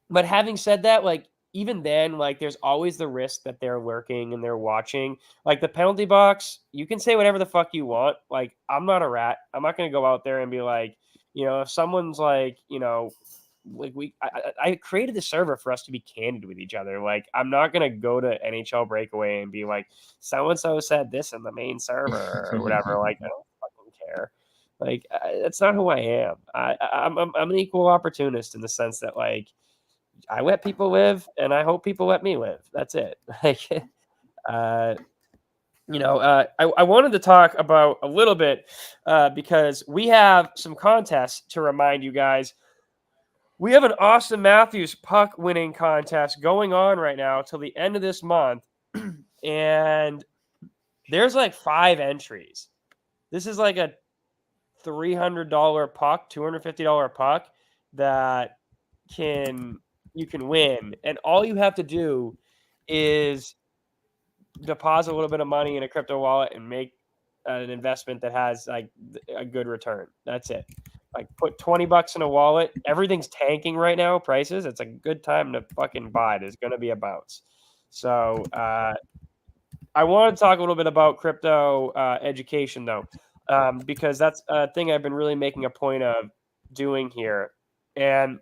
But having said that, like, even then, like, there's always the risk that they're lurking and they're watching. Like, the penalty box, you can say whatever the fuck you want. Like, I'm not a rat. I'm not going to go out there and be like, if someone's like, like I created the server for us to be candid with each other. Like, I'm not going to go to NHL Breakaway and be like, so-and-so said this in the main server or whatever. Like, I don't fucking care. Like, that's not who I am. I'm an equal opportunist in the sense that, like, I let people live, and I hope people let me live. That's it. Like, I wanted to talk about a little bit because we have some contests to remind you guys. We have an Austin Matthews puck winning contest going on right now till the end of this month, and there's like 5 entries. This is like a $300 puck, $250 puck that you can win, and all you have to do is deposit a little bit of money in a crypto wallet and make an investment that has like a good return. That's it. Like, put $20 in a wallet. Everything's tanking right now, prices. It's a good time to fucking buy. There's going to be a bounce. So I want to talk a little bit about crypto education though, because that's a thing I've been really making a point of doing here. And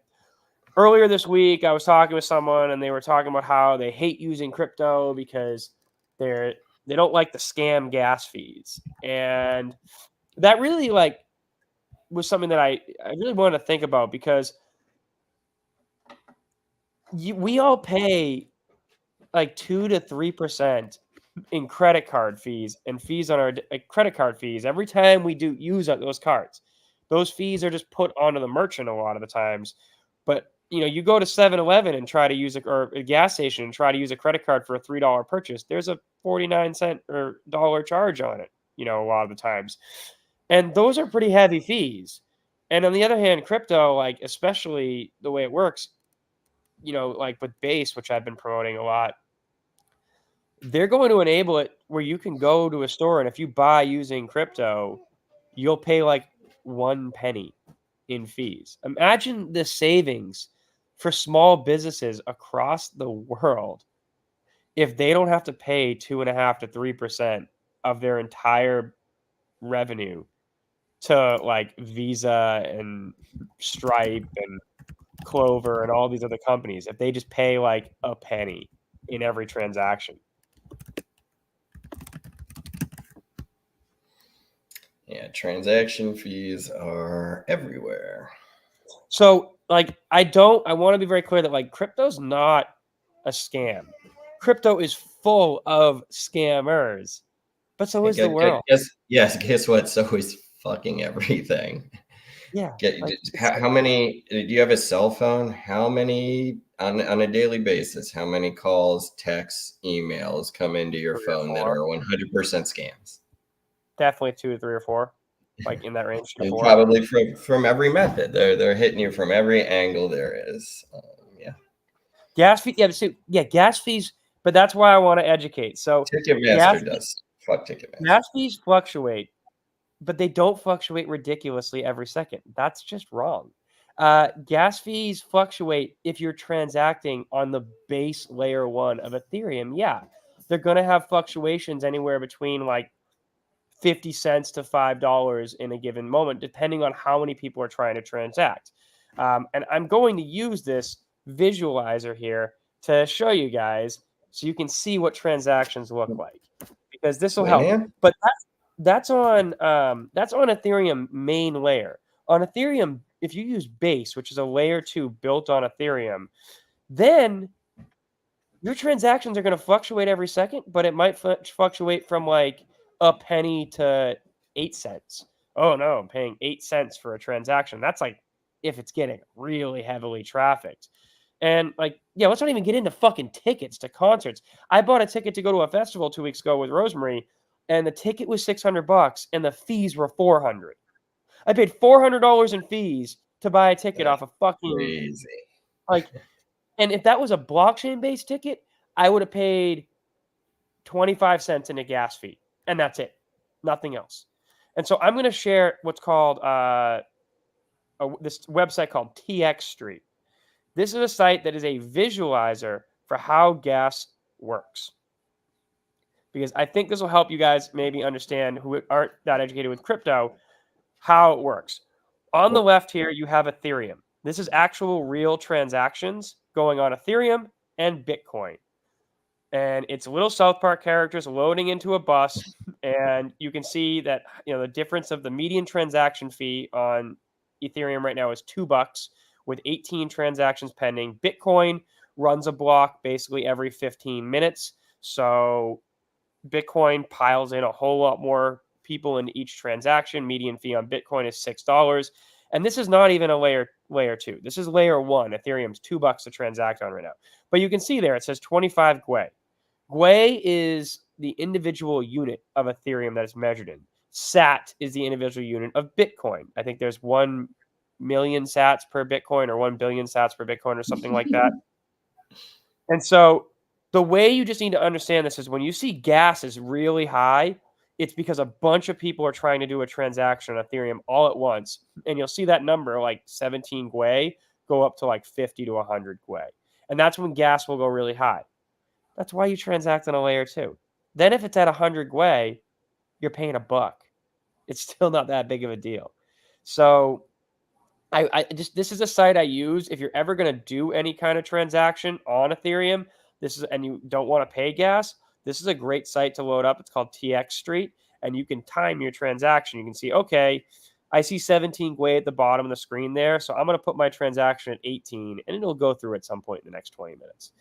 earlier this week, I was talking with someone, and they were talking about how they hate using crypto because they don't like the scam gas fees, and that really like was something that I really wanted to think about, because we all pay like 2 to 3% in credit card fees and fees on our credit card fees every time we do use those cards. Those fees are just put onto the merchant a lot of the times, but you go to 7-Eleven and try to use or a gas station and try to use a credit card for a $3 purchase. There's a 49-cent or dollar charge on it, a lot of the times. And those are pretty heavy fees. And on the other hand, crypto, like, especially the way it works, like with Base, which I've been promoting a lot, they're going to enable it where you can go to a store, and if you buy using crypto, you'll pay like 1 penny in fees. Imagine the savings for small businesses across the world if they don't have to pay 2.5 to 3% of their entire revenue to like Visa and Stripe and Clover and all these other companies, if they just pay like a penny in every transaction. Yeah, transaction fees are everywhere. So, like, I want to be very clear that, like, crypto's not a scam. Crypto is full of scammers, but so is the world. Guess what? So is fucking everything. Yeah. How many? Do you have a cell phone? How many on a daily basis? How many calls, texts, emails come into your phone that are 100% scams? Definitely 2 or 3 or 4, like in that range. Probably from every method. They're hitting you from every angle there is. Gas fee. Yeah, gas fees. But that's why I want to educate. So Ticketmaster does. Fuck Ticketmaster. Gas fees fluctuate but they don't fluctuate ridiculously every second. That's just wrong. Gas fees fluctuate if you're transacting on the base layer 1 of Ethereum. Yeah, they're going to have fluctuations anywhere between like 50 cents to $5 in a given moment, depending on how many people are trying to transact. And I'm going to use this visualizer here to show you guys so you can see what transactions look like, because this will help. Winamp? But that's on Ethereum main layer. On Ethereum, if you use Base, which is a layer 2 built on Ethereum, then your transactions are going to fluctuate every second, but it might fluctuate from like a penny to 8 cents. Oh no, I'm paying 8 cents for a transaction. That's like if it's getting really heavily trafficked. And like, yeah, let's not even get into fucking tickets to concerts. I bought a ticket to go to a festival 2 weeks ago with Rosemary, and the ticket was $600 and the fees were $400. I paid $400 in fees to buy a ticket That's off a fucking crazy. like, and if that was a blockchain based ticket, I would have paid 25 cents in a gas fee, and that's it, nothing else. And so I'm going to share what's called this website called TX Street. This is a site that is a visualizer for how gas works, because I think this will help you guys maybe understand, who aren't that educated with crypto, how it works. On the left here, you have Ethereum. This is actual real transactions going on Ethereum and Bitcoin. And it's little South Park characters loading into a bus, and you can see that the difference of the median transaction fee on Ethereum right now is $2 with 18 transactions pending. Bitcoin runs a block basically every 15 minutes, so Bitcoin piles in a whole lot more people in each transaction. Median fee on Bitcoin is $6, and this is not even a layer 2. This is layer 1. Ethereum's $2 to transact on right now, but you can see there it says 25 Gwei. Gwei is the individual unit of Ethereum that is measured in. Sat is the individual unit of Bitcoin. I think there's 1 million sats per Bitcoin or 1 billion sats per Bitcoin or something like that. And so the way you just need to understand this is when you see gas is really high, it's because a bunch of people are trying to do a transaction on Ethereum all at once. And you'll see that number, like 17 Gwei, go up to like 50 to 100 Gwei. And that's when gas will go really high. That's why you transact on a layer 2. Then if it's at 100 Gwei, you're paying $1. It's still not that big of a deal. So this is a site I use if you're ever going to do any kind of transaction on Ethereum. And you don't want to pay gas. This is a great site to load up. It's called TX Street, and you can time your transaction. You can see, okay, I see 17 Gwei at the bottom of the screen there, so I'm going to put my transaction at 18, and it'll go through at some point in the next 20 minutes.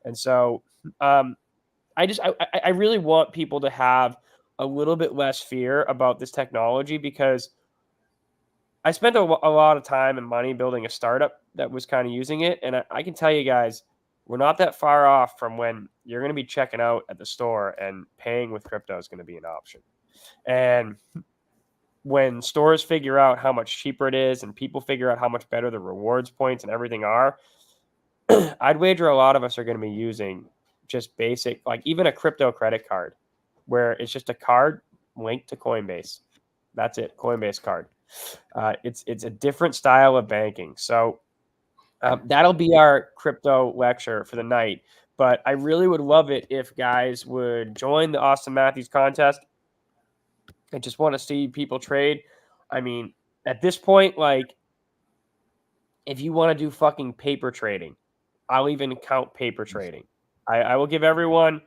And so I really want people to have a little bit less fear about this technology, because I spent a lot of time and money building a startup that was kind of using it. And I can tell you guys, we're not that far off from when you're going to be checking out at the store and paying with crypto is going to be an option. And when stores figure out how much cheaper it is and people figure out how much better the rewards points and everything are, I'd wager a lot of us are going to be using just basic, like even a crypto credit card, where it's just a card linked to Coinbase. That's it, Coinbase card. It's a different style of banking. So that'll be our crypto lecture for the night. But I really would love it if guys would join the Austin Matthews contest. I just want to see people trade. I mean, at this point, like, if you want to do fucking paper trading, I'll even count paper trading. I will give everyone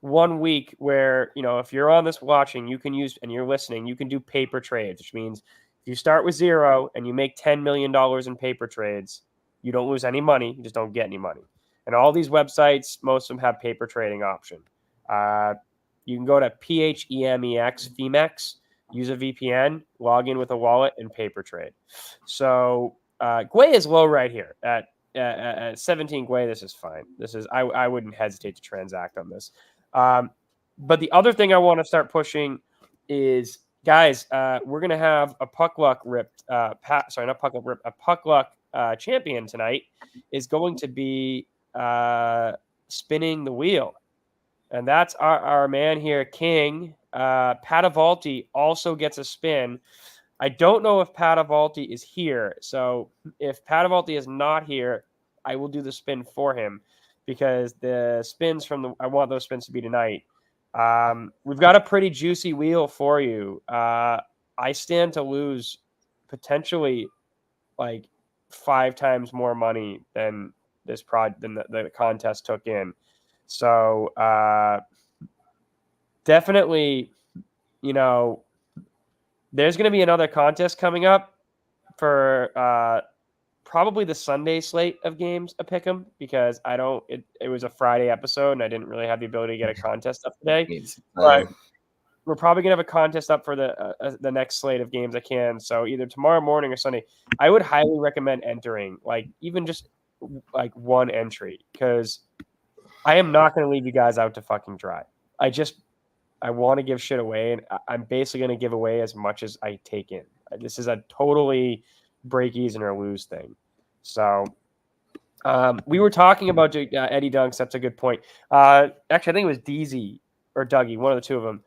1 week where, if you're on this watching, you can use, and you're listening, you can do paper trades, which means if you start with 0 and you make $10 million in paper trades, you don't lose any money. You just don't get any money. And all these websites, most of them have paper trading option. You can go to Phemex, use a VPN, log in with a wallet, and paper trade. So Gwei is low right here at 17 Gwei. This is fine. I wouldn't hesitate to transact on this. But the other thing I want to start pushing is, guys, we're gonna have a puck luck ripped. Not puck luck ripped. A puck luck champion tonight is going to be spinning the wheel, and that's our man here, King. Padavalti also gets a spin. I don't know if Padavalti is here. So if Padavalti is not here, I will do the spin for him because the spins I want those spins to be tonight. We've got a pretty juicy wheel for you. I stand to lose potentially like 5 times more money than than the contest took in. So definitely, there's going to be another contest coming up for probably the Sunday slate of games, a pick'em, because it was a Friday episode and I didn't really have the ability to get a contest up today. Need some But time. we're probably gonna have a contest up for the next slate of games I can. So either tomorrow morning or Sunday. I would highly recommend entering, like even just like one entry, because I am not gonna leave you guys out to fucking dry. I want to give shit away, and I'm basically gonna give away as much as I take in. This is a totally break even or lose thing. So we were talking about Eddie Dunks. That's a good point. Actually, I think it was DZ or Dougie, one of the two of them,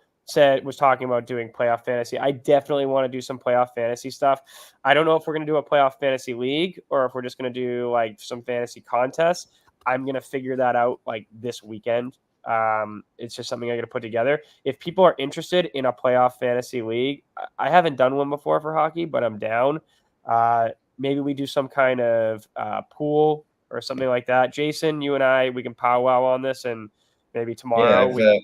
was talking about doing playoff fantasy. I definitely want to do some playoff fantasy stuff. I don't know if we're going to do a playoff fantasy league or if we're just going to do like some fantasy contests. I'm going to figure that out like this weekend. It's just something I got to put together. If people are interested in a playoff fantasy league, I haven't done one before for hockey, but I'm down. Maybe we do some kind of pool or something like that. Jason, you and I, we can powwow on this, and maybe tomorrow we can figure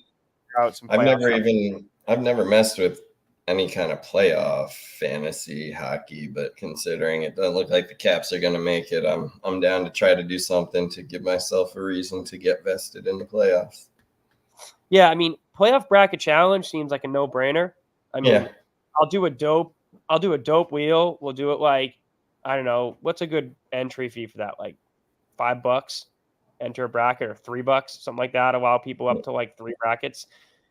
out some playoff stuff. I've never messed with any kind of playoff fantasy hockey, but considering it doesn't look like the Caps are going to make it, I'm down to try to do something to give myself a reason to get vested in the playoffs. Yeah, I mean, playoff bracket challenge seems like a no-brainer. I mean, Yeah. I'll do a dope wheel. We'll do it like, I don't know, what's a good entry fee for that? Like $5, enter a bracket, or $3, something like that. Allow people up to like 3 brackets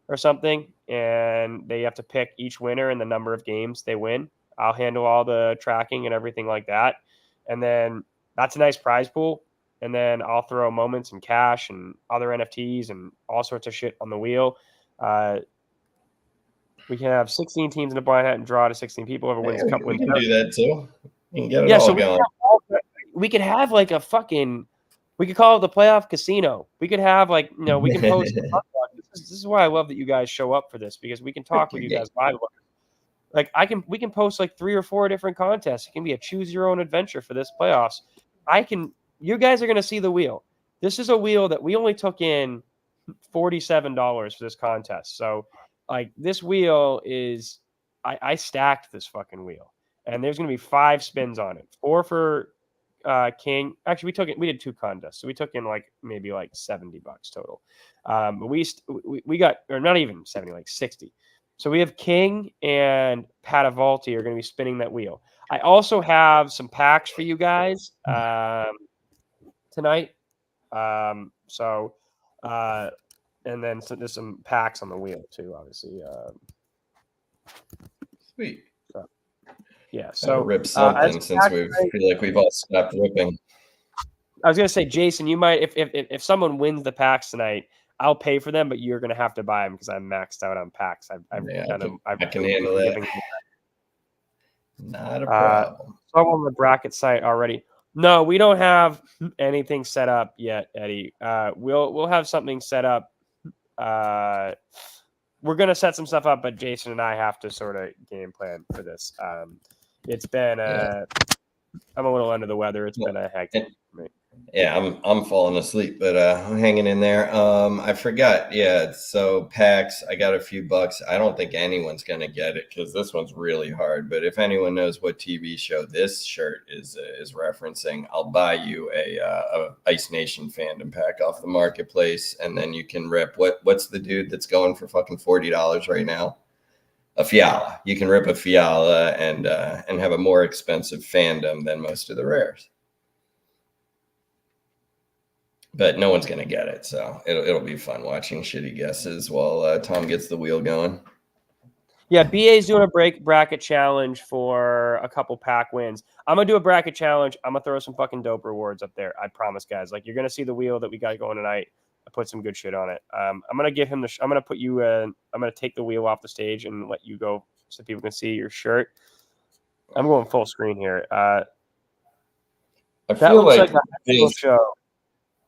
or something, and they have to pick each winner and the number of games they win. I'll handle all the tracking and everything like that, and then that's a nice prize pool. And then I'll throw moments and cash and other NFTs and all sorts of shit on the wheel. We can have 16 teams in a blind hat and draw to 16 people. Whoever wins a cup wins. We can do that too. We can get it Yeah, all so going. we could have like a fucking. We could call it the playoff casino. We could have like, we can post. This is why I love that you guys show up for this, because we can talk with you guys live. Like we can post like 3 or 4 different contests. It can be a choose your own adventure for this playoffs. You guys are going to see the wheel. This is a wheel that we only took in $47 for this contest. So like this wheel is, I stacked this fucking wheel, and there's going to be 5 spins on it. 4 for King. Actually, we did 2 contests, so we took in like maybe like $70 total. But we got, or not even 70, like 60. So we have King and Padavalti are going to be spinning that wheel. I also have some packs for you guys tonight. And then there's some packs on the wheel too, obviously. Sweet. Yeah. So rip something since feel like we've all stopped ripping. I was gonna say, Jason, you might if someone wins the packs tonight, I'll pay for them, but you're gonna have to buy them because I'm maxed out on packs. I can handle that. Not a problem. So I'm on the bracket site already. No, we don't have anything set up yet, Eddie. We'll have something set up. We're gonna set some stuff up, but Jason and I have to sort of game plan for this. It's been I'm a little under the weather. It's been a hectic for me. Yeah, I'm falling asleep, but I'm hanging in there. I forgot. Yeah, so PAX, I got a few bucks. I don't think anyone's gonna get it because this one's really hard. But if anyone knows what TV show this shirt is referencing, I'll buy you a Ice Nation fandom pack off the marketplace, and then you can rip what's the dude that's going for fucking $40 right now? A Fiala. You can rip a Fiala and have a more expensive fandom than most of the rares. But no one's going to get it, so it'll be fun watching shitty guesses while Tom gets the wheel going. Yeah, BA's doing a bracket challenge for a couple pack wins. I'm going to do a bracket challenge. I'm going to throw some fucking dope rewards up there. I promise, guys. Like, you're going to see the wheel that we got going tonight. put some good shit on it. I'm gonna give him I'm gonna put you. I'm gonna take the wheel off the stage and let you go so people can see your shirt. I'm going full screen here. I That feel looks like like a cool show.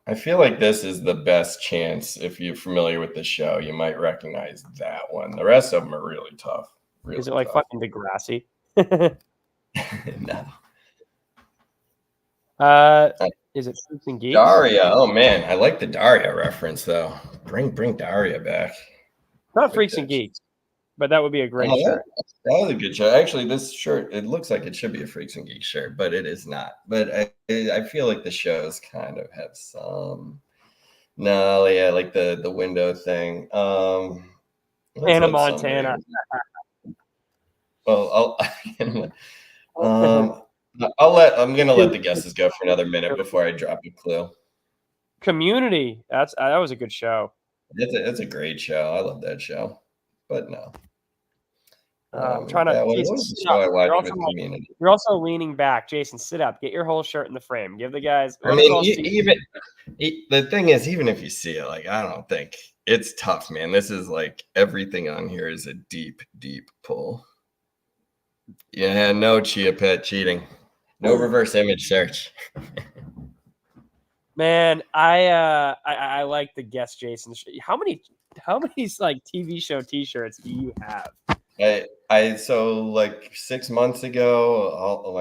I feel like this is the best chance. If you're familiar with the show, you might recognize that one. The rest of them are really tough. Really Is it like tough. fucking Degrassi? No. Is it Freaks and Geeks? Daria. Oh man, I like the Daria reference though. Bring Daria back. Not Freaks and Geeks, but that would be a great shirt. That was a good shirt. Actually, this shirt, it looks like it should be a Freaks and Geeks shirt, but it is not. But I feel like the shows kind of have some. No, yeah, like the window thing. Hannah Montana. Well, I'm gonna let the guesses go for another minute before I drop a clue. Community. That was a good show. It's a great show. I love that show. But no. I'm trying to. Jason, sit up. You're also leaning back. Jason, sit up. Get your whole shirt in the frame. Give the guys. I mean, the thing is, even if you see it, like, I don't think it's tough, man. This is like everything on here is a deep, deep pull. Yeah, no Chia Pet cheating, no reverse image search. Man, I like the guess, Jason. How many like TV show T-shirts do you have? So like 6 months ago,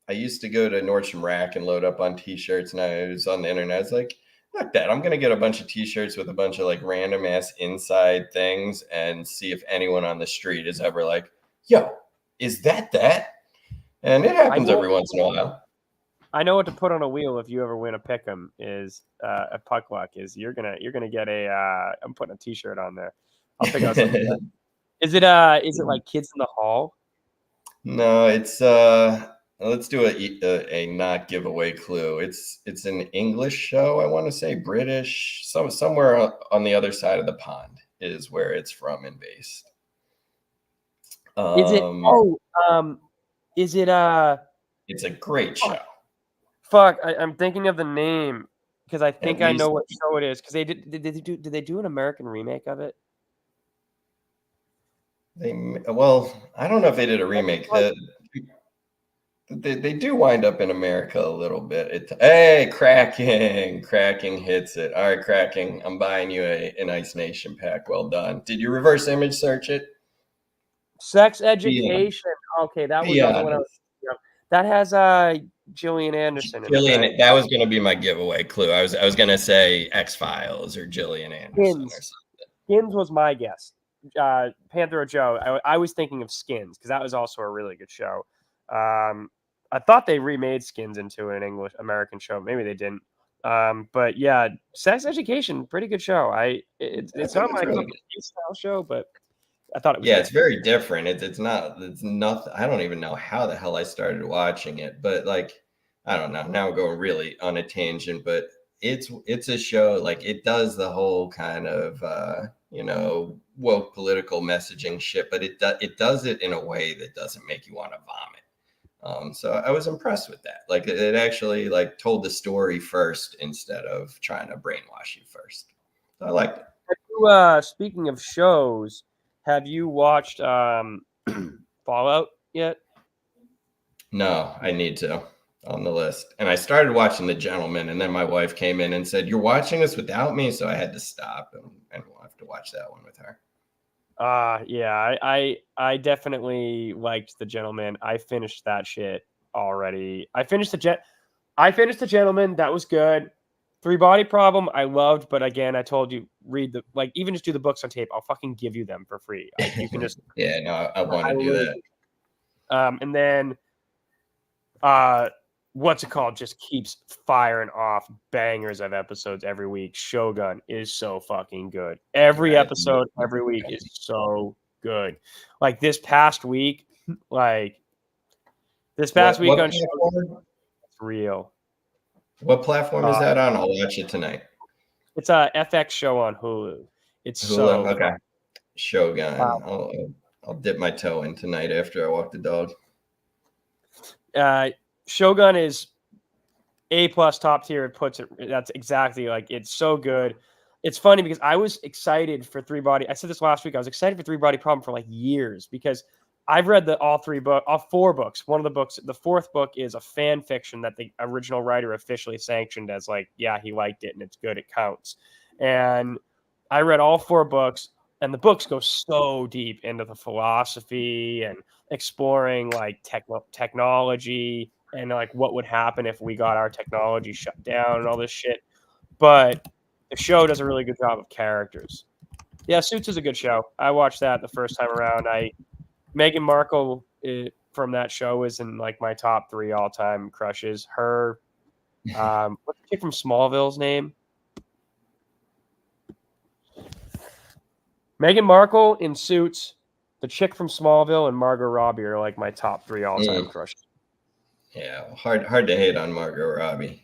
I used to go to Nordstrom Rack and load up on T-shirts, and I was on the internet. I was like, fuck that, I'm gonna get a bunch of T-shirts with a bunch of like random ass inside things and see if anyone on the street is ever like, yo, is that? And it happens every once in a while. I know what to put on a wheel if you ever win a pick'em is a puck luck is you're gonna get a I'm putting a T-shirt on there. I'll pick out something. Is it like Kids in the Hall? No, it's let's do a not giveaway clue. It's an English show, I want to say, British, somewhere on the other side of the pond is where it's from and based. Is it is it it's a great show. Fuck, I'm thinking of the name because I think I know what show it is. Because did they do an American remake of it? I don't know if they did a remake. They do wind up in America a little bit. Hey, Cracking hits it. All right, Cracking, I'm buying you an Ice Nation pack. Well done. Did you reverse image search it? Sex Education. Okay, that was the other one I was thinking of. That has Gillian Anderson. That was going to be my giveaway clue. I was going to say X-Files or Gillian Anderson or something. Skins was my guess. Panther or Joe. I was thinking of Skins because that was also a really good show. I thought they remade Skins into an American show. Maybe they didn't. But yeah, Sex Education, pretty good show. It's not my style show, but I thought it was. Yeah, it's very different. It's nothing. I don't even know how the hell I started watching it, but like, I don't know. Now we're going really on a tangent, but it's a show, like, it does the whole kind of woke political messaging shit, but it does it in a way that doesn't make you want to vomit. So I was impressed with that. Like, it actually like told the story first instead of trying to brainwash you first. So I liked it. Speaking of shows, have you watched Fallout yet? No, I need to. On the list. And I started watching The Gentleman, and then my wife came in and said, "You're watching this without me," so I had to stop, and we'll have to watch that one with her. Yeah, I definitely liked The Gentleman. I finished that shit already. I finished The Gentleman. That was good. Three Body Problem, I loved, but again, I told you, even just do the books on tape. I'll fucking give you them for free. You can just yeah, no, I want to do that. And then what's it called? Just keeps firing off bangers of episodes every week. Shogun is so fucking good. Every episode, every week is so good. Like this past week on Shogun, it's real. What platform is that on? I'll watch it tonight. It's a FX show on Hulu. It's Hulu, so okay. Shogun. Wow. I'll dip my toe in tonight after I walk the dog. Shogun is A+ top tier. It puts it. That's exactly like it's so good. It's funny because I was excited for Three Body. I said this last week. I was excited for Three Body Problem for like years because I've read all four books. One of the books, the fourth book, is a fan fiction that the original writer officially sanctioned as like, yeah, he liked it and it's good. It counts. And I read all four books, and the books go so deep into the philosophy and exploring like technology and like what would happen if we got our technology shut down and all this shit. But the show does a really good job of characters. Yeah, Suits is a good show. I watched that the first time around. Meghan Markle from that show is in like my top 3 all-time crushes. Her, what's the kid from Smallville's name? Meghan Markle in Suits, the chick from Smallville, and Margot Robbie are like my top 3 all-time crushes. Yeah, hard to hate on Margot Robbie.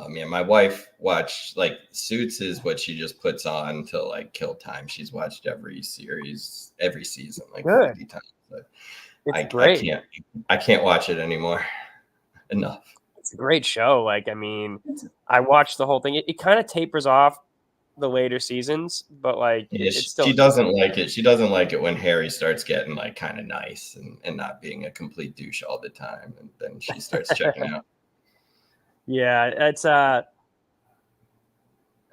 Yeah, my wife watched like Suits is what she just puts on to like kill time. She's watched every series, every season like 50 times. But it's great. I can't watch it anymore. Enough. It's a great show. Like, I mean, I watched the whole thing. It kind of tapers off the later seasons, but like it's still. She doesn't like it. She doesn't like it when Harry starts getting like kind of nice and not being a complete douche all the time, and then she starts checking out. Yeah, it's I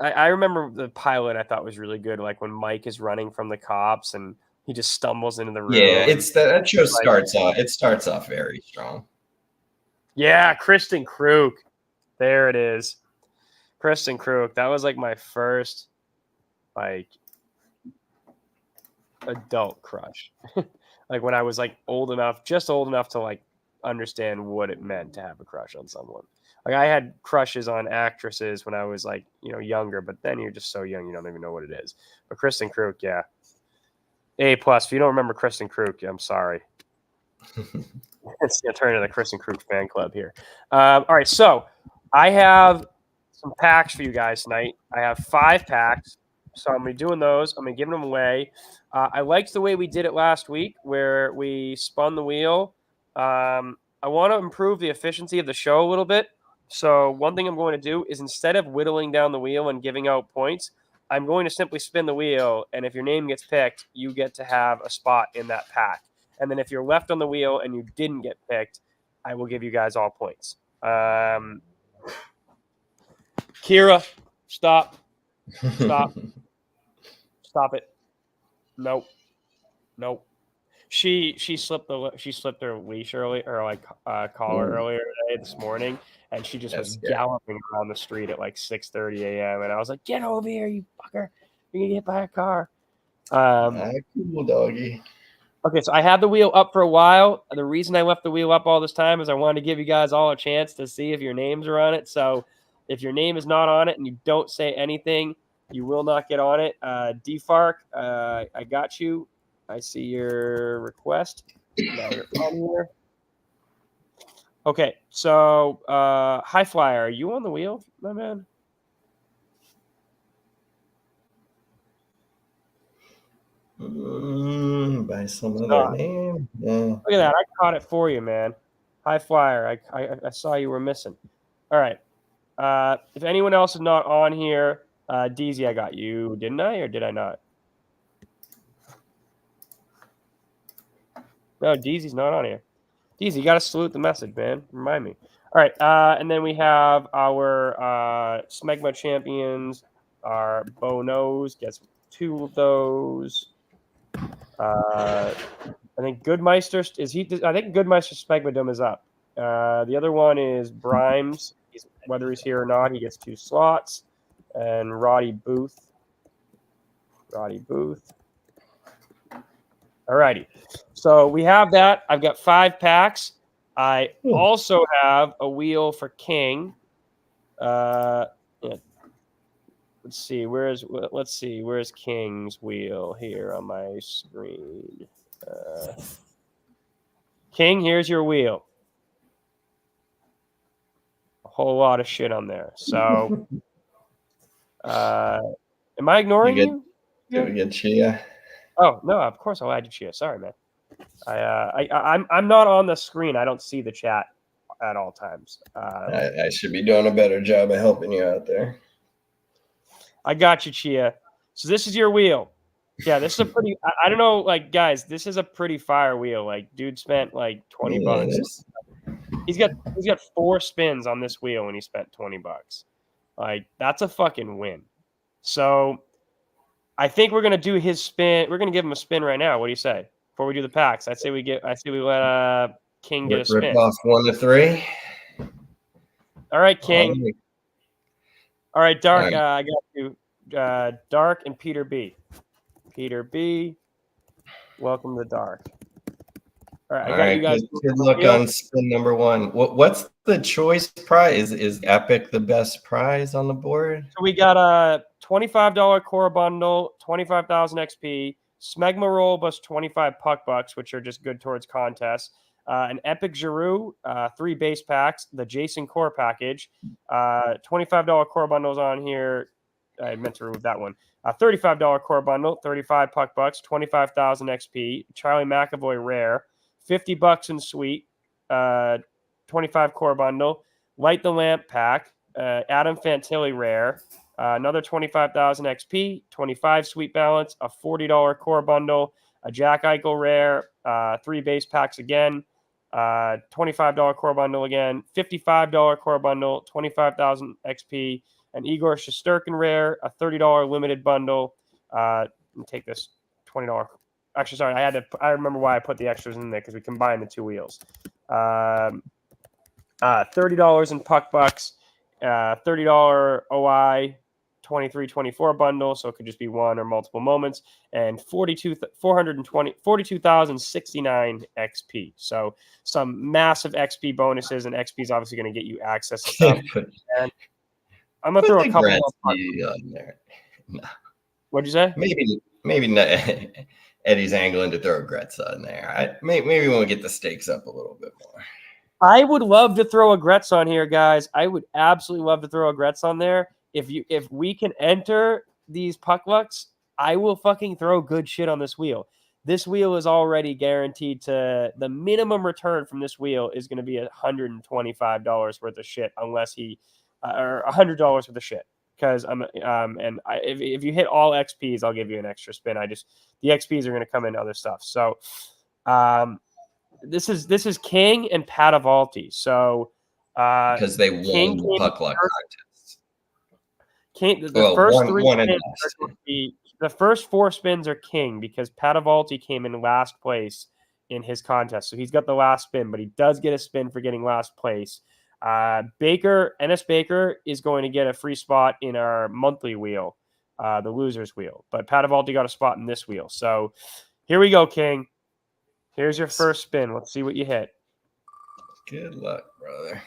remember the pilot I thought was really good, like when Mike is running from the cops and he just stumbles into the room. Yeah, it's that show starts off. It starts off very strong. Yeah, Kristen Krug. There it is. Kristen Krug. That was like my first like adult crush. Like when I was like just old enough to like understand what it meant to have a crush on someone. Like I had crushes on actresses when I was like, younger, but then you're just so young you don't even know what it is. But Kristen Krug, yeah. A+. If you don't remember Kristen Krug, I'm sorry. It's going to turn into the Kristen Krug fan club here. All right, so I have some packs for you guys tonight. I have 5 packs, so I'm going to be doing those. I'm going to give them away. I liked the way we did it last week where we spun the wheel. I want to improve the efficiency of the show a little bit. So one thing I'm going to do is instead of whittling down the wheel and giving out points, I'm going to simply spin the wheel, and if your name gets picked, you get to have a spot in that pack. And then if you're left on the wheel and you didn't get picked, I will give you guys all points. Kira, stop. Stop. Stop it. Nope. She slipped her leash early or like collar earlier today this morning, and she just was galloping around the street at like 6:30 a.m. And I was like, "Get over here, you fucker! You're gonna get hit by a car." Cool doggy. Okay, so I had the wheel up for a while. The reason I left the wheel up all this time is I wanted to give you guys all a chance to see if your names are on it. So if your name is not on it and you don't say anything, you will not get on it. DFARC, I got you. I see your request. Now you're on here. Okay, so High Flyer, are you on the wheel, my man? By some other name. Yeah. Look at that. I caught it for you, man. High Flyer. I saw you were missing. All right. If anyone else is not on here, DZ, I got you, didn't I, or did I not? No, DZ's not on here. DZ, you got to salute the message, man. Remind me. All right. And then we have our Smegma champions. Our Bo Nose gets 2 of those. I think Goodmeister I think Goodmeister Smegmadom is up. The other one is Brimes. Whether he's here or not, he gets 2 slots. And Roddy Booth. All righty. So we have that. I've got 5 packs. I also have a wheel for King. Let's see. Where's King's wheel here on my screen? King, here's your wheel. A whole lot of shit on there. So, am I ignoring you? Did we get Chia? Oh no! Of course I'll add you, Chia. Sorry, man. I'm not on the screen. I don't see the chat at all times. I should be doing a better job of helping you out there. I got you, Chia. So this is your wheel. Yeah, this is a pretty. I don't know, like guys, this is a pretty fire wheel. Like, dude spent like $20. He's got 4 spins on this wheel, and he spent $20. Like, that's a fucking win. So I think we're gonna do his spin. We're gonna give him a spin right now. What do you say? Before we do the packs, I say we let King get a spin. Rip off 1 to 3. All right, King. All right, Dark. I got you. Dark and Peter B. Peter B. Welcome to Dark. All right, I got you guys. Good luck on spin number 1. What's the choice prize? Is Epic the best prize on the board? So we got a $25 core bundle, 25,000 XP, Smegma roll plus 25 puck bucks, which are just good towards contests. An Epic Giroux, 3 base packs, the Jason core package, $25 core bundles on here. I meant to remove that one. $35 core bundle, 35 puck bucks, 25,000 XP, Charlie McAvoy rare, $50 in suite, 25 core bundle, Light the Lamp pack, Adam Fantilli rare, another 25,000 XP, 25 sweet balance, a $40 core bundle, a Jack Eichel rare, 3 base packs again, $25 core bundle again, $55 core bundle, 25,000 XP, an Igor Shesterkin rare, a $30 limited bundle. Let me take this $20. Actually, sorry, I remember why I put the extras in there because we combined the 2 wheels. $30 in puck bucks, $30 OI, 23-24 bundle, so it could just be one or multiple moments, and 42,069 XP. So some massive XP bonuses, and XP is obviously going to get you access to stuff. And I'm gonna throw a couple more on there. No. What'd you say? Maybe not. Eddie's angling to throw Gretzky on there. Maybe we'll get the stakes up a little bit more. I would love to throw a Gretzky on here, guys. I would absolutely love to throw a Gretzky on there. If we can enter these puck lucks, I will fucking throw good shit on this wheel. This wheel is already guaranteed to the minimum return from this wheel is going to be $125 worth of shit, unless he or $100 worth of shit. Because if you hit all XPs, I'll give you an extra spin. The XPs are going to come in other stuff. So, this is King and Padavalti. So, because they won the puck luck contest. The first 4 spins are King because Padavalti came in last place in his contest. So he's got the last spin, but he does get a spin for getting last place. Ennis Baker is going to get a free spot in our monthly wheel, the losers wheel. But Padavalti got a spot in this wheel. So here we go, King. Here's your first spin. Let's see what you hit. Good luck, brother.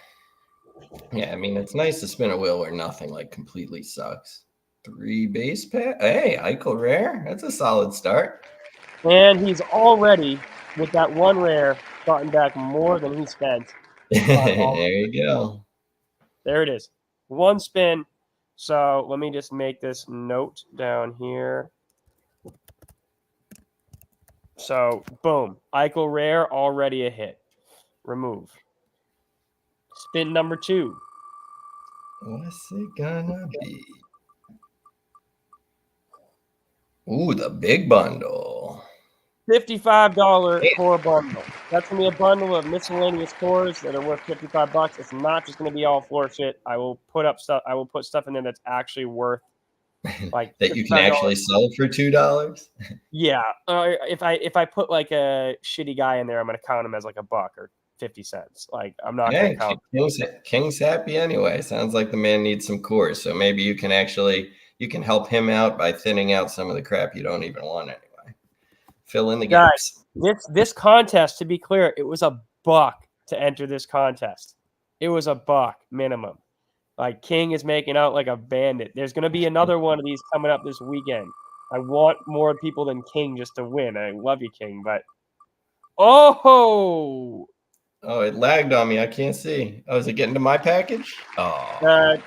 Yeah, I mean, it's nice to spin a wheel where nothing like completely sucks. 3 base pack. Hey, Eichel rare. That's a solid start. And he's already, with that 1 rare, gotten back more than he spent. There you go. There it is. 1 spin. So let me just make this note down here. So, boom. Eichel rare, already a hit. Remove. Spin number 2. What's it gonna be? Ooh, the big bundle. $55 core bundle. That's going to be a bundle of miscellaneous cores that are worth $55. It's not just going to be all floor shit. I will put stuff in there that's actually worth like that you can actually sell for $2. Yeah. If I put like a shitty guy in there, I'm going to count him as like $1 or 50 cents. Like, I'm not going to count. King's happy anyway. Sounds like the man needs some cores. So maybe you can help him out by thinning out some of the crap you don't even want anyway. Fill in the gaps. Guys, this contest, to be clear, it was $1 to enter this contest. It was $1 minimum. Like, King is making out like a bandit. There's going to be another one of these coming up this weekend. I want more people than King just to win. I love you, King, but it lagged on me. I can't see. Oh, is it getting to my package? Oh,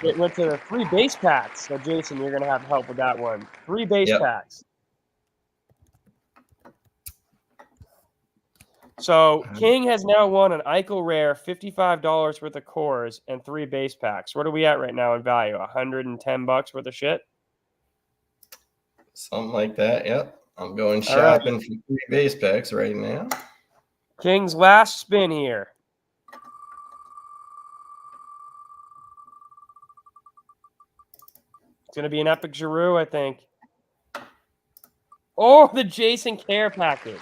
it went to the 3 base packs. So, Jason, you're going to have help with that one. 3 base packs. So King has now won an Eichel Rare $55 worth of cores and 3 base packs. What are we at right now in value? $110 worth of shit? Something like that. Yep. I'm going All right. shopping for 3 base packs right now. King's last spin here. It's going to be an Epic Giroux, I think. Oh, the Jason Care package.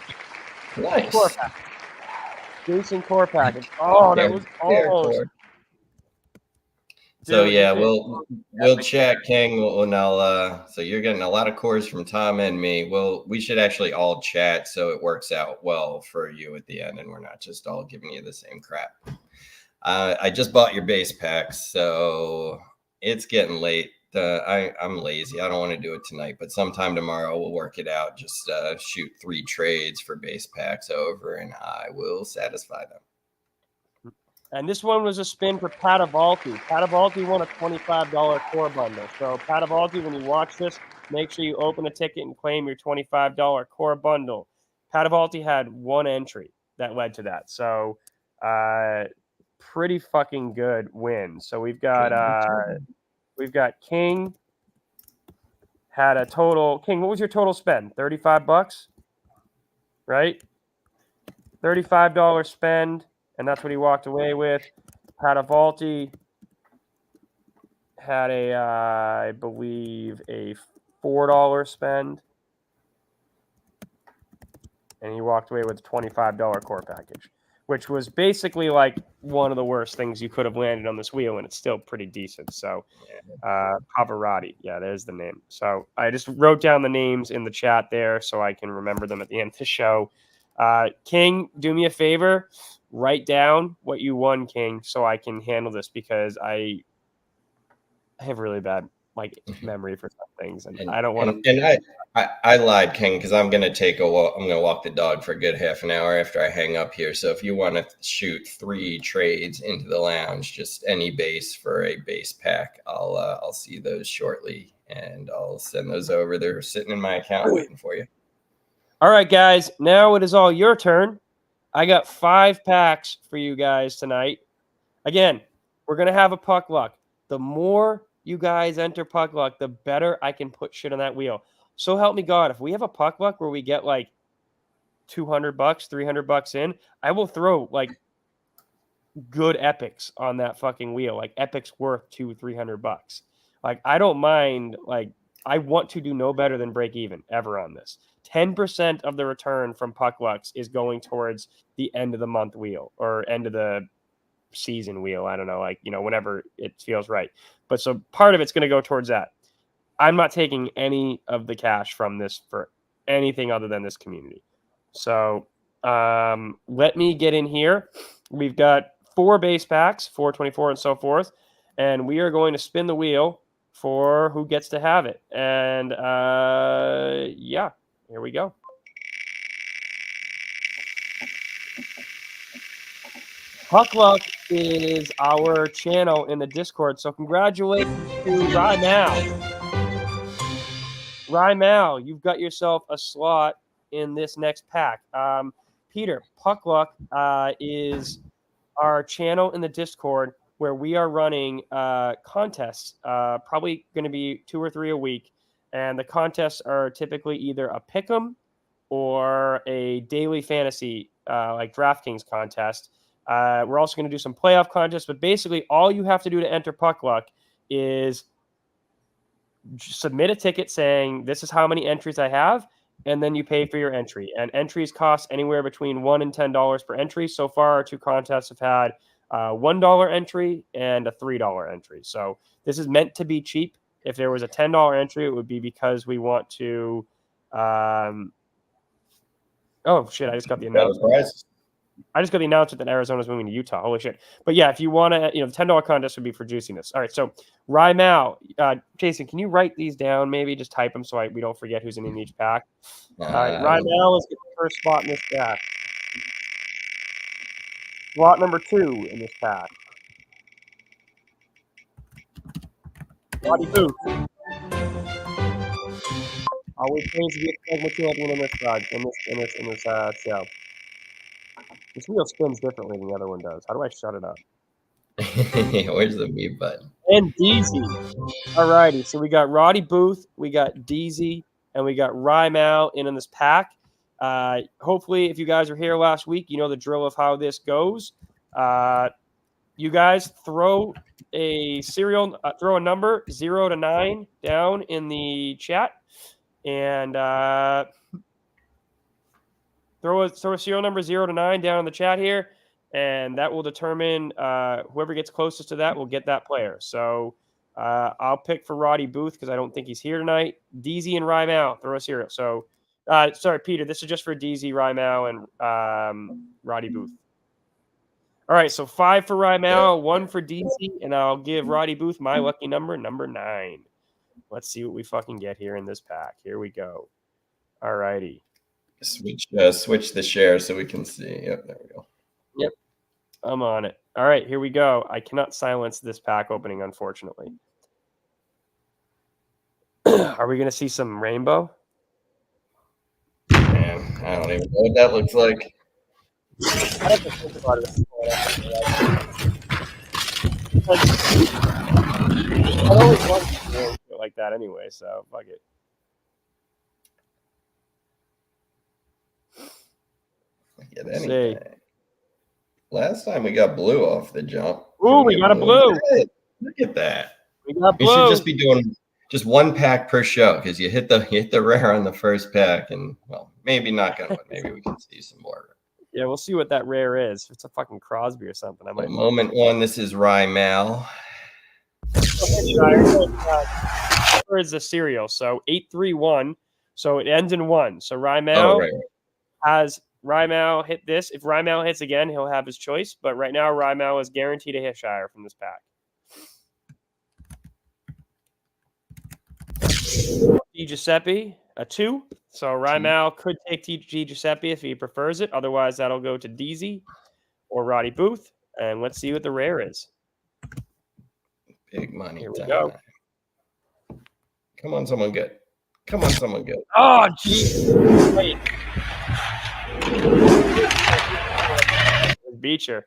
Nice. Core package. Jason Core package. Oh, that was almost. So Dude, yeah, we'll chat, King. So you're getting a lot of cores from Tom and me. We should actually all chat so it works out well for you at the end, and we're not just all giving you the same crap. I just bought your base packs, so it's getting late. I'm lazy. I don't want to do it tonight, but sometime tomorrow we'll work it out. Just shoot 3 trades for base packs over, and I will satisfy them. And this one was a spin for Patavalti. Patavalti won a $25 core bundle. So Patavalti, when you watch this, make sure you open a ticket and claim your $25 core bundle. Patavalti had 1 entry that led to that. So pretty fucking good win. So we've got King had a total. King, what was your total spend? $35, right? $35 spend. And that's what he walked away with. Patavalti had I believe, a $4 spend. And he walked away with a $25 core package, which was basically like one of the worst things you could have landed on this wheel, and it's still pretty decent. So, Pavarotti. Yeah, there's the name. So I just wrote down the names in the chat there so I can remember them at the end of the show. King, do me a favor. Write down what you won, King, so I can handle this because I have really bad memory for some things, and I don't want to. And I lied, King, because I'm gonna take a walk. I'm gonna walk the dog for a good half an hour after I hang up here. So if you want to shoot 3 trades into the lounge, just any base for a base pack, I'll see those shortly, and I'll send those over. They're sitting in my account waiting for you. All right, guys. Now it is all your turn. I got 5 packs for you guys tonight. Again, we're going to have a puck luck. The more you guys enter puck luck, the better I can put shit on that wheel. So help me God, if we have a puck luck where we get like $200, $300 in, I will throw like good epics on that fucking wheel. Like epics worth $200-$300. Like I don't mind. Like I want to do no better than break even ever on this. 10% of the return from puck lucks is going towards the end of the month wheel or end of the season wheel. I don't know, whenever it feels right. But so part of it's going to go towards that. I'm not taking any of the cash from this for anything other than this community. So let me get in here. We've got 4 base packs, 424 and so forth. And we are going to spin the wheel for who gets to have it. And yeah. Here we go. Puck Luck is our channel in the Discord, so congratulations to Rymal, you've got yourself a slot in this next pack. Peter, Puck Luck is our channel in the Discord where we are running contests, probably going to be 2 or 3 a week. And the contests are typically either a pick'em or a daily fantasy, like DraftKings contest. We're also going to do some playoff contests, but basically all you have to do to enter Puck Luck is submit a ticket saying this is how many entries I have, and then you pay for your entry. And entries cost anywhere between $1 and $10 per entry. So far, our 2 contests have had $1 entry and a $3 entry. So this is meant to be cheap. If there was a $10 entry, it would be because we want to. Oh shit! I just got the announcement. I just got the announcement that Arizona's moving to Utah. Holy shit! But yeah, if you want to, the $10 contest would be for juiciness. All right, so Rymal, Jason, can you write these down? Maybe just type them so we don't forget who's in each pack. All right, Rymal is the first spot in this pack. Slot number 2 in this pack. Body Booth. Always pays to be a segment champion in this show. This wheel spins differently than the other one does. How do I shut it up? Where's the mute button? And DZ. All righty. So we got Roddy Booth, we got DZ, and we got Rymal in this pack. Hopefully, if you guys were here last week, you know the drill of how this goes. You guys throw a throw a number 0 to 9 down in the chat, and throw a serial number 0 to 9 down in the chat here, and that will determine whoever gets closest to that will get that player. So I'll pick for Roddy Booth because I don't think he's here tonight. DZ and Rymal, throw a serial. So sorry, Peter, this is just for DZ, Rymal, and Roddy Booth. All right, so 5 for Rymal, 1 for DZ, and I'll give Roddy Booth my lucky number 9. Let's see what we fucking get here in this pack. Here we go. All righty. Switch the share so we can see. Yep, there we go. Yep, I'm on it. All right, here we go. I cannot silence this pack opening, unfortunately. Are we going to see some rainbow? Man, I don't even know what that looks like. I have to think about it. I always want to do like that anyway, so fuck it. Get anything. Last time we got blue off the jump. Ooh, we got a blue. Look at that. We got blue. You should just be doing just one pack per show because you hit the rare on the first pack, and well, maybe not gonna. Maybe we can see some more. Yeah, we'll see what that rare is. If it's a fucking Crosby or something, I might. Moment one. This is Rymal. Where is the serial? So 831. So it ends in 1. So Rymal has Rymal hit this. If Rymal hits again, he'll have his choice. But right now, Rymal is guaranteed a Hishire from this pack. Di Giuseppe, a 2. So Rymal could take Di Giuseppe if he prefers it. Otherwise, that'll go to DZ or Roddy Booth. And let's see what the rare is. Big money. Here we go. Come on, someone good. Come on, someone good. Oh, jeez. Wait. Beecher.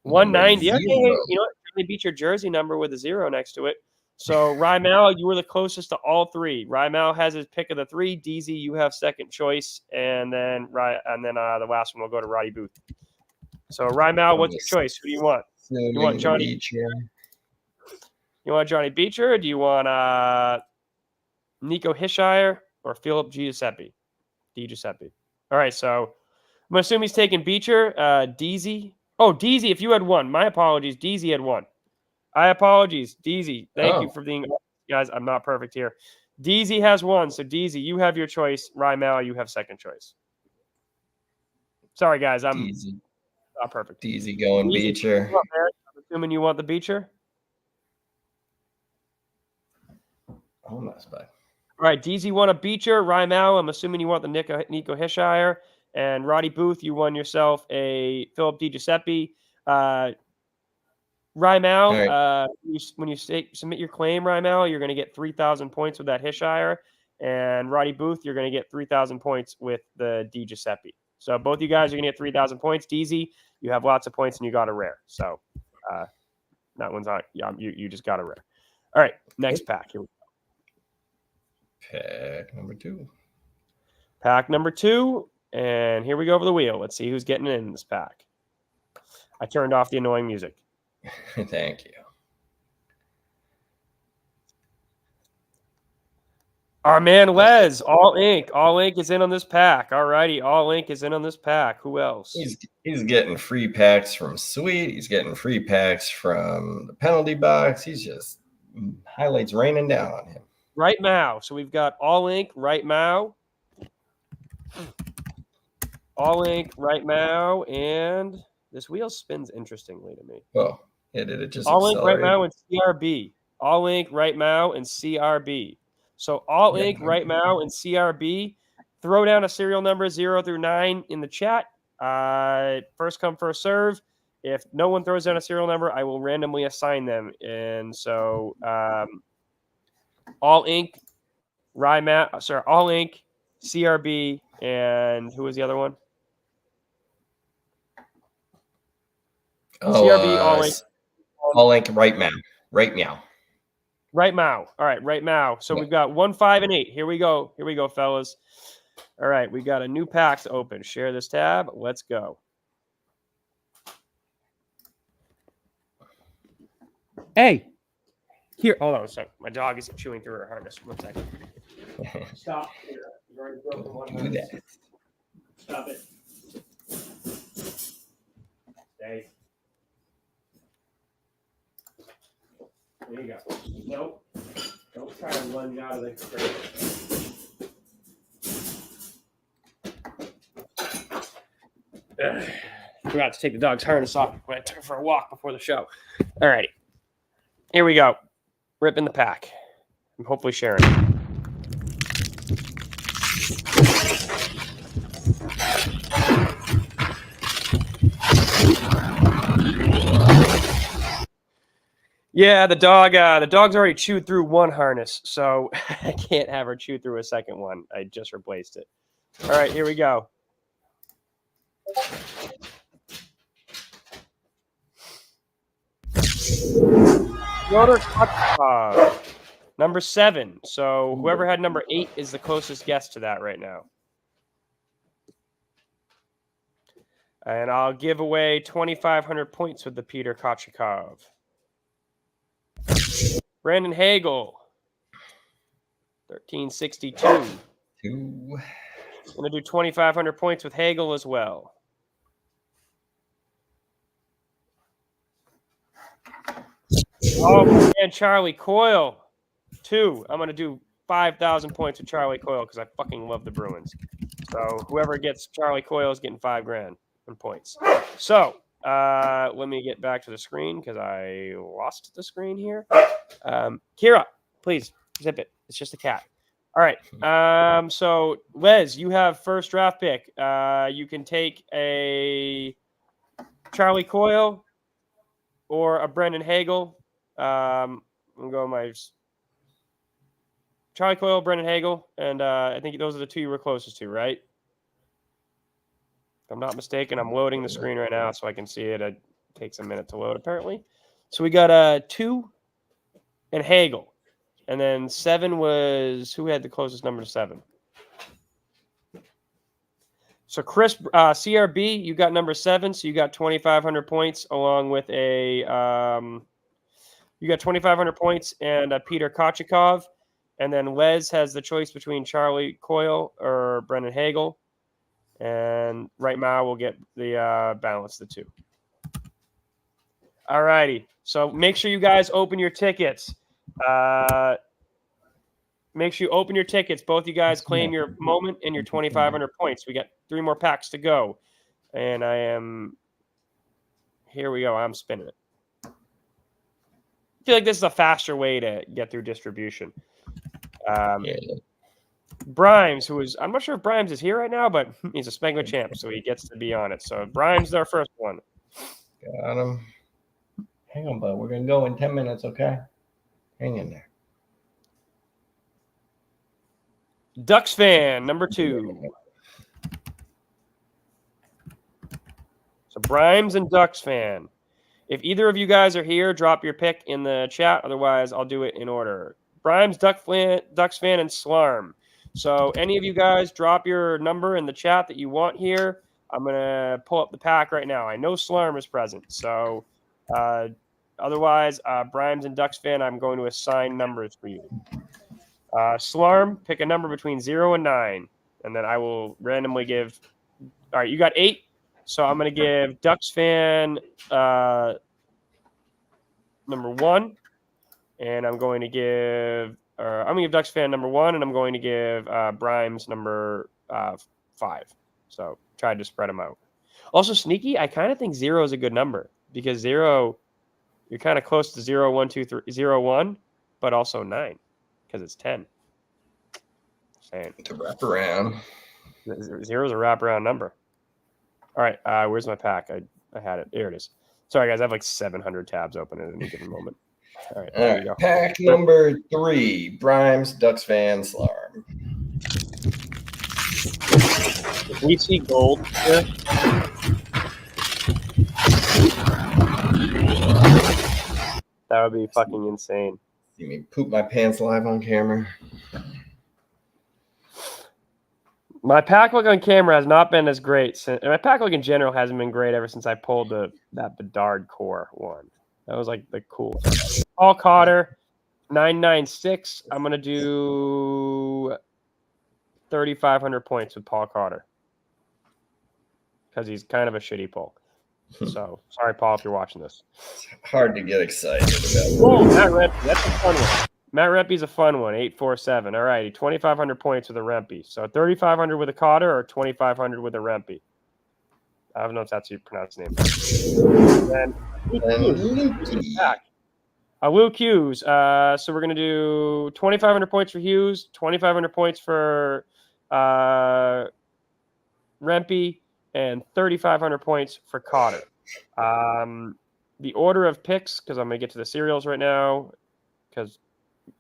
190. Okay, you know what? They beat your jersey number with a 0 next to it. So, Rymal, you were the closest to all 3. Rymal has his pick of the 3. DZ, you have second choice. And then the last one will go to Roddy Booth. So, Rymal, what's your choice? Who do you want? You want Johnny Beecher? You want Johnny Beecher, or do you want Nico Hisshire or Philip Giuseppe? Di Giuseppe. All right, so I'm going to assume he's taking Beecher. DZ. Oh, DZ, if you had 1. My apologies. DZ had 1. I apologies. DZ, thank you for being... Guys, I'm not perfect here. DZ has 1, so DZ, you have your choice. Rymal, you have second choice. Sorry, guys, I'm not perfect. DZ going Beecher. I'm assuming you want the Beecher? Almost back. All right, DZ won a Beecher. Rymal, I'm assuming you want the Nico Hisshire. And Roddy Booth, you won yourself a Philip Di Giuseppe. Rymal, when you submit your claim, Rymal, you're going to get 3,000 points with that Hisshire. And Roddy Booth, you're going to get 3,000 points with the Di Giuseppe. So both you guys are going to get 3,000 points. DZ, you have lots of points and you got a rare. So that one's on. You just got a rare. All right, next pack. Here we go. Pack number 2. And here we go over the wheel. Let's see who's getting in this pack. I turned off the annoying music. Thank you. Our man Les, All Ink. All Ink is in on this pack. All righty, All Ink is in on this pack. Who else? He's getting free packs from Sweet. He's getting free packs from the penalty box. He's just highlights raining down on him. Right Mao. So we've got All Ink, Right Mao. All Ink, Right Mao, and this wheel spins interestingly to me. Oh, yeah, did it just All Ink, Right Mao, and CRB. All Ink, Right Mao, and CRB. So All Ink, Right Mao, and CRB. Throw down a serial number 0 through 9 in the chat. First come, first serve. If no one throws down a serial number, I will randomly assign them. And so All Ink, All Ink, CRB, and who was the other one? CRB, all in. All link, right meow. Right meow. Right Mao. All right, right Mao. So we've got 1, 5, and 8. Here we go. Here we go, fellas. All right, we got a new pack to open. Share this tab. Let's go. Hey, here. Hold on a second. My dog is chewing through her harness. 1 second. Stop. You've already broken one harness. Stop it. Stay. There you go. Nope. Don't try to lunge out of the crate. Forgot to take the dog's harness off when I took her for a walk before the show. All righty. Here we go. Ripping the pack. I'm hopefully sharing. Yeah, the dog's already chewed through one harness, so I can't have her chew through a second one. I just replaced it. All right, here we go. Number 7. So whoever had number 8 is the closest guess to that right now. And I'll give away 2,500 points with the Peter Kochikov. Brandon Hagel, 1362. I'm going to do 2,500 points with Hagel as well. Oh, man, Charlie Coyle, 2. I'm going to do 5,000 points with Charlie Coyle because I fucking love the Bruins. So whoever gets Charlie Coyle is getting $5,000 in points. So let me get back to the screen because I lost the screen here. Kira, please zip it. It's just a cat. All right. So Les, you have first draft pick. You can take a Charlie Coyle or a Brendan Hagel. I'm going to go my Charlie Coyle, Brendan Hagel, and I think those are the 2 you were closest to, right? If I'm not mistaken, I'm loading the screen right now so I can see it. It takes a minute to load, apparently. So we got 2 and Hagel. And then 7 was, who had the closest number to 7? So Chris, CRB, you got number 7, so you got 2,500 points along with a, you got 2,500 points and Peter Kochikov. And then Les has the choice between Charlie Coyle or Brendan Hagel. And right now we'll get the balance the 2. All righty. So make sure you guys open your tickets. Make sure you open your tickets. Both you guys claim your moment and your 2,500 points. We got 3 more packs to go. And here we go. I'm spinning it. I feel like this is a faster way to get through distribution. Brimes, I'm not sure if Brimes is here right now, but he's a Spengler champ, so he gets to be on it. So Brimes is our first one. Got him. Hang on, bud. We're going to go in 10 minutes, okay? Hang in there. Ducks fan, number 2. So Brimes and Ducks fan. If either of you guys are here, drop your pick in the chat. Otherwise, I'll do it in order. Brimes, Ducks fan, and Slarm. So any of you guys drop your number in the chat that you want here. I'm going to pull up the pack right now. I know Slarm is present. So otherwise, Brimes and Ducks fan, I'm going to assign numbers for you. Slarm, pick a number between 0 and 9. And then I will randomly give. All right, you got 8. So I'm going to give Ducks fan number 1. And I'm going to give Ducks fan number 1, and I'm going to give Brimes number 5. So tried to spread them out. Also, sneaky, I kind of think 0 is a good number because 0, you're kind of close to 0, 1, 2, 3, 0, 1, but also 9 because it's 10. Saying. To wrap around. 0 is a wraparound number. All right, where's my pack? I had it. Here it is. Sorry, guys, I have like 700 tabs open at any given moment. All right, there we go. Pack number 3, Brimes, Ducks fan, Slarm. We see gold here. would be fucking insane. See me poop my pants live on camera. My pack look on camera has not been as great since. My pack look in general hasn't been great ever since I pulled that Bedard core one. That was like the coolest. Paul Cotter, 996. I'm gonna do 3,500 points with Paul Cotter because he's kind of a shitty pull. So sorry, Paul, if you're watching this. It's hard to get excited about. Oh, Matt Rempe, that's a fun one. Matt Rempe's a fun one, 847. All righty, 2,500 points with a Rempe. So 3,500 with a Cotter or 2,500 with a Rempe. I don't know if that's how you pronounce his name. And Luke Hughes. So we're gonna do 2,500 points for Hughes, 2,500 points for Rempe, and 3,500 points for Cotter. The order of picks, because I'm gonna get to the serials right now, because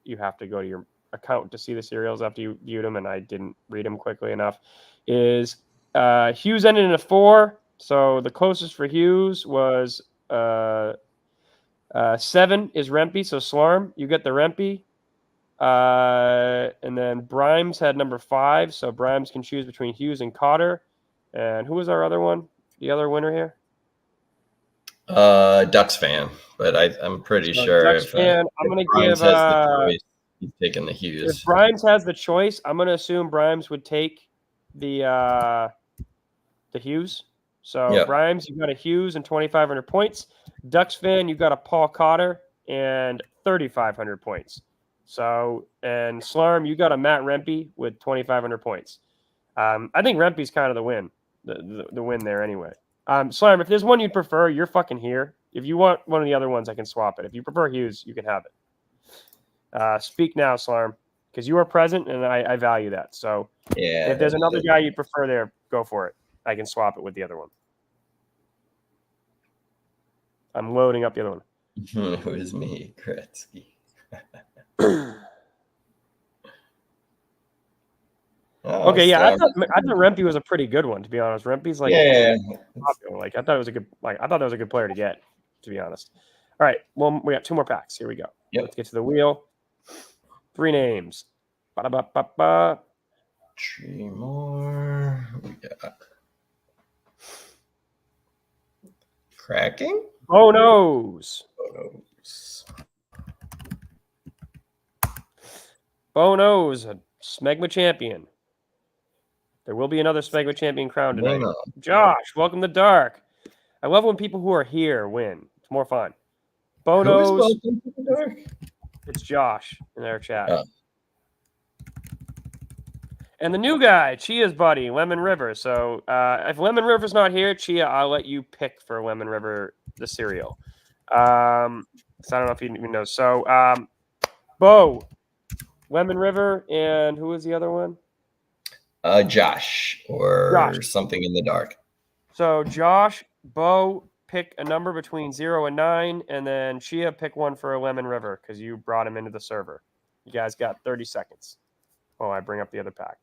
you have to go to your account to see the serials after you viewed them, and I didn't read them quickly enough, is Hughes ended in a 4, so the closest for Hughes was 7 is Rempe, so Slarm, you get the Rempe. And then Brimes had number 5, so Brimes can choose between Hughes and Cotter. And who was our other one? The other winner here? Ducks fan, but I'm pretty sure Ducks fan, I'm going to give. Has the choice, he's taking the Hughes. If Brimes has the choice, I'm going to assume Brimes would take the Hughes. So yep. Brimes, you got a Hughes and 2,500 points. Ducks fan, you got a Paul Cotter and 3,500 points. So, and Slarm, you got a Matt Rempe with 2,500 points. I think Rempe's kind of the win, the win there anyway. Slarm, if there's one you'd prefer, you're fucking here. If you want one of the other ones, I can swap it. If you prefer Hughes, you can have it. Speak now, Slarm, because you are present, and I value that. So, yeah, if there's another guy you prefer there, go for it. I can swap it with the other one. I'm loading up the other one. It was me, Gretzky. Okay, yeah, I thought Rempe was a pretty good one, to be honest. Rempe's like, popular. Like I thought that was a good player to get, to be honest. All right, well, we got 2 more packs. Here we go. Yep. Let's get to the wheel. 3 names. Ba-da-ba-ba-ba. 3 more. We got cracking. Bonos. Bonos, a Smegma champion. There will be another Smegma champion crowned tonight. Josh, welcome to Dark. I love when people who are here win. It's more fun. Bonos. It's Josh in our chat. Oh. And the new guy, Chia's buddy, Lemon River. So if Lemon River's not here, Chia, I'll let you pick for Lemon River the cereal. So I don't know if you even know. So Bo, Lemon River, and who was the other one? Josh or something in the dark. So Josh, Bo, pick a number between 0 and 9, and then Chia, pick one for a Lemon River because you brought him into the server. You guys got 30 seconds. Oh, I bring up the other pack.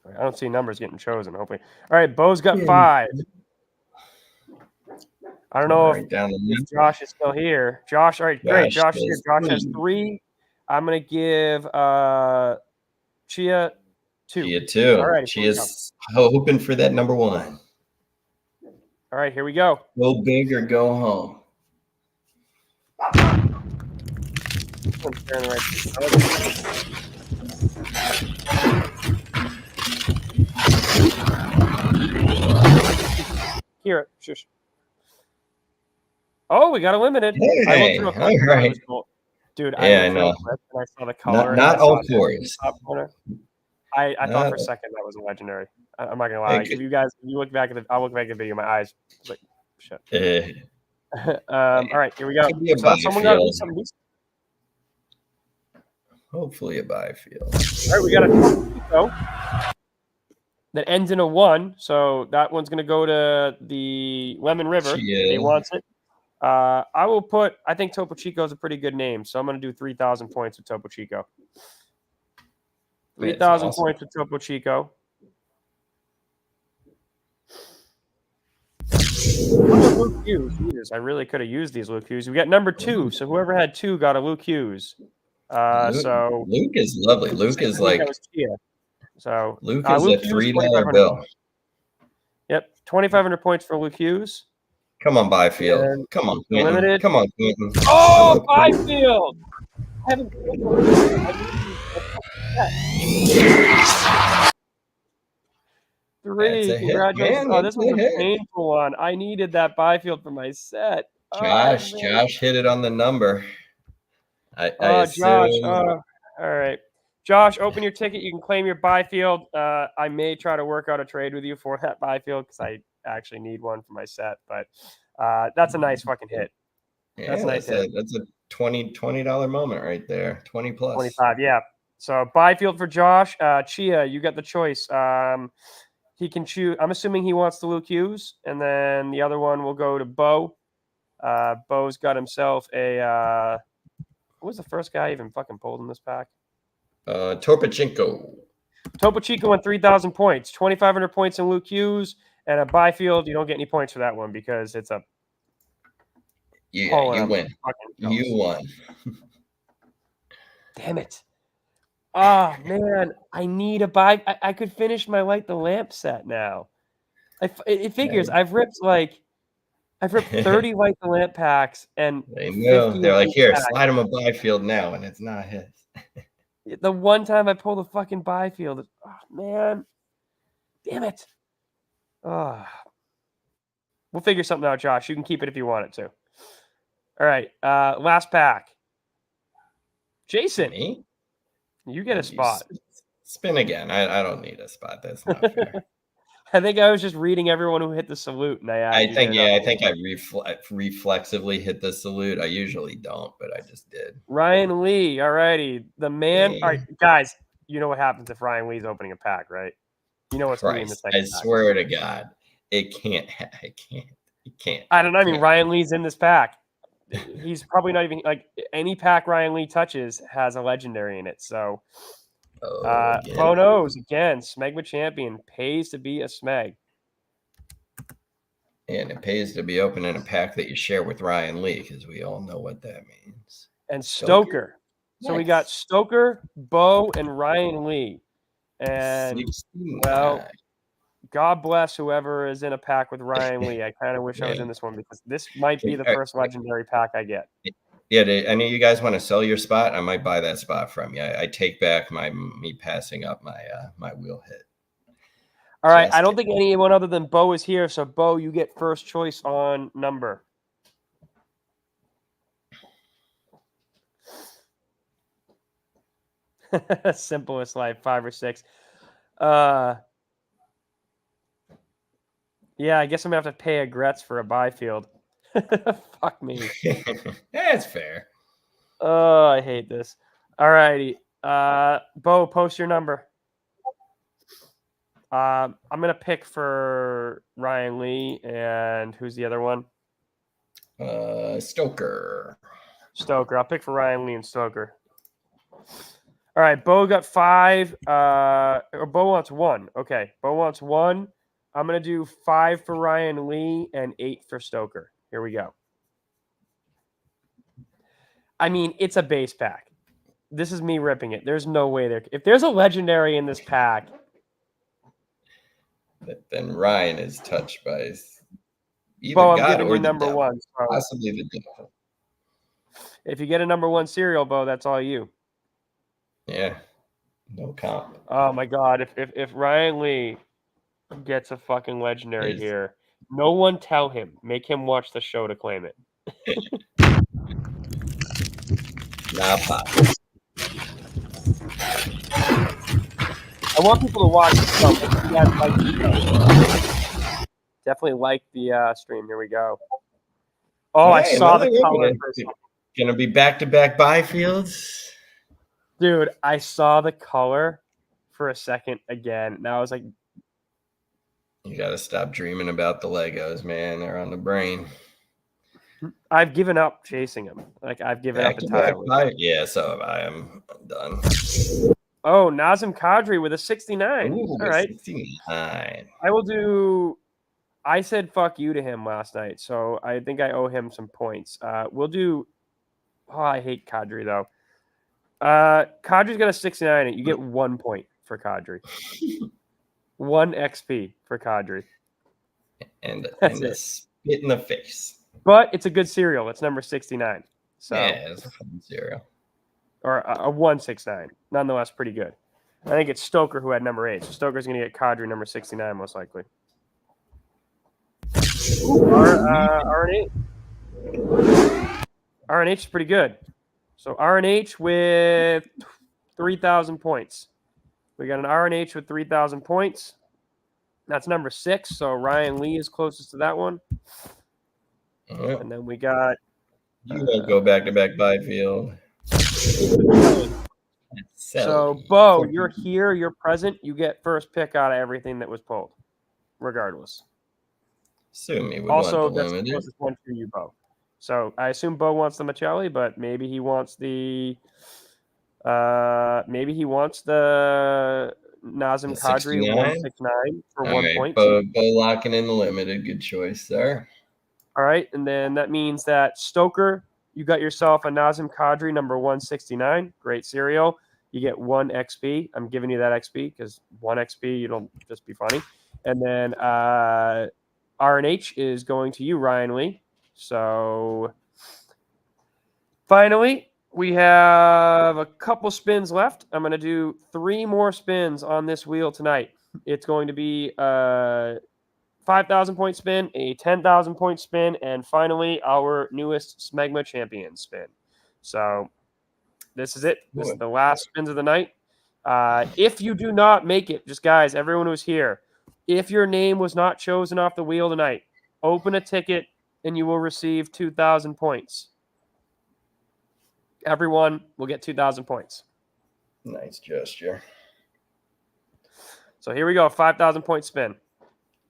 I don't see numbers getting chosen, hopefully. All right, Bo's got 5. I don't know if Josh is still here. Josh, all right, great. Josh is here. Josh has 3. I'm going to give Chia 2. Chia 2. All right. Chia's hoping for that number 1. All right, here we go. Go big or go home. Here, shush. Oh, we got a limited. Hey, all right. Dude, I know. And I saw the color. Not all fours. I thought for a second that was a legendary. I'm not gonna lie. Like, if you look back at I'll look back at the video. My eyes was like, shit. All right, here we go. So someone got some. Hopefully a buy field. All right, we got a that ends in a 1. So that one's gonna go to the Lemon River. He wants it. I think Topo Chico is a pretty good name, so I'm going to do 3,000 points with Topo Chico. 3,000 points with Topo Chico. Luke Hughes. Jesus, I really could have used these Luke Hughes. We got number 2. So whoever had 2 got a Luke Hughes. So Luke is lovely. Luke I is think that like was Chia. So Luke is Luke a Hughes, $3 2,500. bill. Yep, 2,500 points for Luke Hughes. Come on, Byfield. And Come on, the Quentin. limited. Come on, Quentin. Oh, Byfield! I haven't. That's 3. a hit, Congratulations. man. Oh, That's this was a a hit. painful one. I needed that Byfield for my set. Oh, man. Josh hit it on the number. I Josh. assume. All right. Josh, open your ticket. You can claim your Byfield. I may try to work out a trade with you for that Byfield because I actually need one for my set. But that's a nice fucking hit. Yeah, that's a nice hit. That's a $20 moment right there. 20 plus. 25, yeah. So Byfield for Josh. Chia, you got the choice. He can choose. I'm assuming he wants the Luke Hughes, and then the other one will go to Bo. Bo's got himself a. What was the first guy even fucking pulled in this pack? Torpachenko. Topo Chico won 3,000 points, 2,500 points in Luke Hughes, and a Byfield. You don't get any points for that one because it's a. Yeah, you win. You won. Damn it. Oh, man. I need a buy. I could finish my Light the Lamp set now. It figures. I've ripped 30 Light the Lamp packs and they know. 50 They're like, here, packs. slide him a Byfield now, and it's not his. The one time I pull the fucking Byfield, oh, man. Damn it. Oh. We'll figure something out, Josh. You can keep it if you want it to. All right. Last pack. Jason. Me? You get a spot. Spin again. I don't need a spot. That's not fair. I think I was just reading everyone who hit the salute, and I think I reflexively hit the salute. I usually don't, but I just did. Ryan Lee, all righty, the man. All right, guys, you know what happens if Ryan Lee's opening a pack, right? You know what's going to be in the second pack. I swear to God, it can't. I don't know. I mean, Ryan Lee's in this pack. He's probably not even like any pack Ryan Lee touches has a legendary in it. So, Bo knows again. Smegma champion pays to be a Smeg, and it pays to be opening a pack that you share with Ryan Lee because we all know what that means. And Stoker. So we got Stoker, Bo, and Ryan Lee, and 69. well. God bless whoever is in a pack with Ryan Lee. I kind of wish I was in this one because this might be the first legendary pack I get. Yeah, any of you guys want to sell your spot? I might buy that spot from you. I take back me passing up my wheel hit. All right, I don't think anyone other than Bo is here, so Bo, you get first choice on number. Simplest life, 5 or 6. Yeah, I guess I'm going to have to pay a Gretz for a Byfield. Fuck me. That's fair. Oh, I hate this. All righty. Bo, post your number. I'm going to pick for Ryan Lee, and who's the other one? Stoker. I'll pick for Ryan Lee and Stoker. All right, Bo got 5. Or Bo wants 1. Okay, Bo wants 1. I'm going to do 5 for Ryan Lee and 8 for Stoker. Here we go. I mean, it's a base pack. This is me ripping it. There's no way there. If there's a legendary in this pack, then Ryan is touched by either Bo, God or number devil. 1. So possibly the devil. If you get a number 1 cereal, Bo, that's all you. Yeah, no comp. Oh my God! If Ryan Lee gets a fucking legendary here, no one tell him. Make him watch the show to claim it. Nah, pop. I want people to watch the show. Definitely like the stream. Here we go. Oh, I saw the color. Gonna be back-to-back Byfields. Dude, I saw the color for a second again. Now I was like, you got to stop dreaming about the Legos, man. They're on the brain. I've given up chasing them. Like, I've given up entirely. Yeah, so have I. I'm done. Oh, Nazem Kadri with a 69. Ooh, all right. 69. I will do I said fuck you to him last night, so I think I owe him some points. We'll do. Oh, I hate Kadri though. Kadri's got a 69. You get 1 point for Kadri. 1 XP for Kadri. And That's a it. spit in the face. But it's a good cereal. It's number 69. So Yeah, it's a fun cereal. or a 169. Nonetheless, pretty good. I think it's Stoker who had number 8. So Stoker's going to get Kadri number 69 most likely. RNH. RNH is pretty good. So RNH with 3,000 points. We got an RNH with 3,000 points. That's number 6. So Ryan Lee is closest to that one. Yep. And then we got. You won't go back to back Byfield. So, Bo, you're here, you're present, you get first pick out of everything that was pulled, regardless. Assume he would Also, want the that's the limited. closest one for you, Bo. So I assume Bo wants the Michelli, but maybe he wants the Nazem Kadri 169 for All 1 right, point. Bo locking in the limited. Good choice there. All right, and then that means that Stoker, you got yourself a Nazem Kadri number 169. Great cereal. You get 1 XP. I'm giving you that XP because 1 XP, you don't just be funny. And then RNH is going to you, Ryan Lee. So finally, we have a couple spins left. I'm going to do 3 more spins on this wheel tonight. It's going to be 5,000 point spin, a 10,000 point spin, and finally our newest Smegma champion spin. So this is it. This is the last spins of the night. If you do not make it, just guys, everyone who's here, if your name was not chosen off the wheel tonight, open a ticket and you will receive 2,000 points. Everyone will get 2,000 points. Nice gesture. So here we go, 5,000 point spin.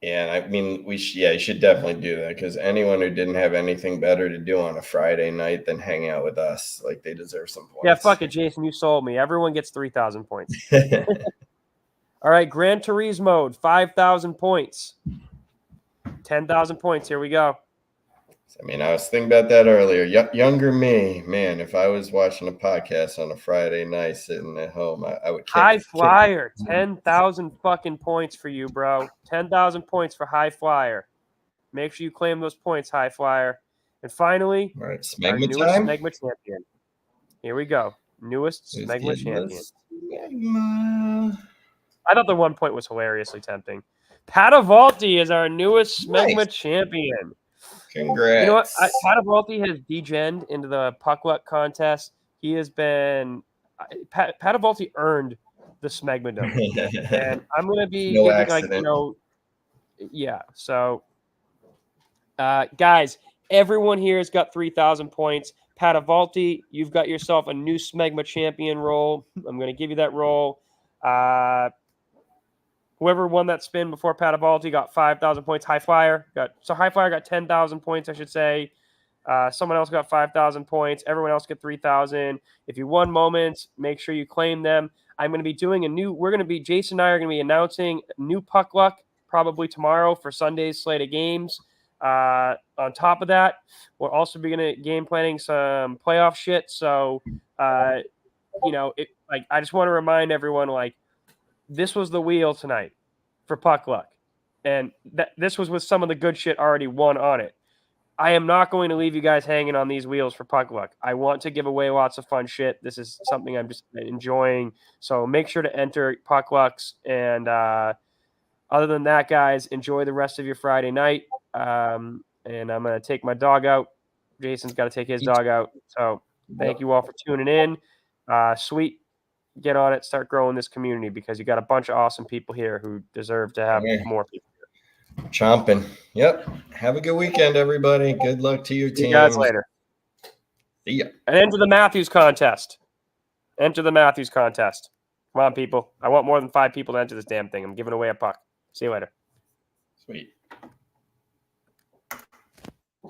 Yeah, I mean, you should definitely do that because anyone who didn't have anything better to do on a Friday night than hang out with us, like they deserve some points. Yeah, fuck it, Jason, you sold me. Everyone gets 3,000 points. All right, Gran Turismo, 5,000 points. 10,000 points. Here we go. I mean, I was thinking about that earlier. Younger me, man, if I was watching a podcast on a Friday night sitting at home, I would High Flyer, 10,000 fucking points for you, bro. 10,000 points for High Flyer. Make sure you claim those points, High Flyer. And finally, all right, our newest Smegma champion. Here we go. Newest Smegma champion. I thought the 1 point was hilariously tempting. Patavolti is our newest Smegma champion. Congrats. You know what? Patavolti has degened into the puck luck contest. He has been Patavolti earned the Smegmadom. And I'm going to be giving, like, you know, yeah. So, guys, everyone here has got 3,000 points. Patavolti, you've got yourself a new Smegma champion role. I'm going to give you that role. Whoever won that spin before Patavolti got 5,000 points. High Flyer got 10,000 points, I should say. Someone else got 5,000 points. Everyone else got 3,000. If you won moments, make sure you claim them. I'm going to be doing Jason and I are going to be announcing new puck luck probably tomorrow for Sunday's slate of games. On top of that, we'll also be going to game planning some playoff shit. So, I just want to remind everyone, like, this was the wheel tonight for puck luck. And this was with some of the good shit already won on it. I am not going to leave you guys hanging on these wheels for puck luck. I want to give away lots of fun shit. This is something I'm just enjoying. So make sure to enter puck lucks. And other than that, guys, enjoy the rest of your Friday night. And I'm going to take my dog out. Jason's got to take his dog out. So thank you all for tuning in. Sweet. Get on it, start growing this community because you got a bunch of awesome people here who deserve to have more people here. Chomping. Yep. Have a good weekend, everybody. Good luck to your team. See you guys later. See ya. And enter the Matthews contest. Enter the Matthews contest. Come on, people. I want more than 5 people to enter this damn thing. I'm giving away a puck. See you later. Sweet.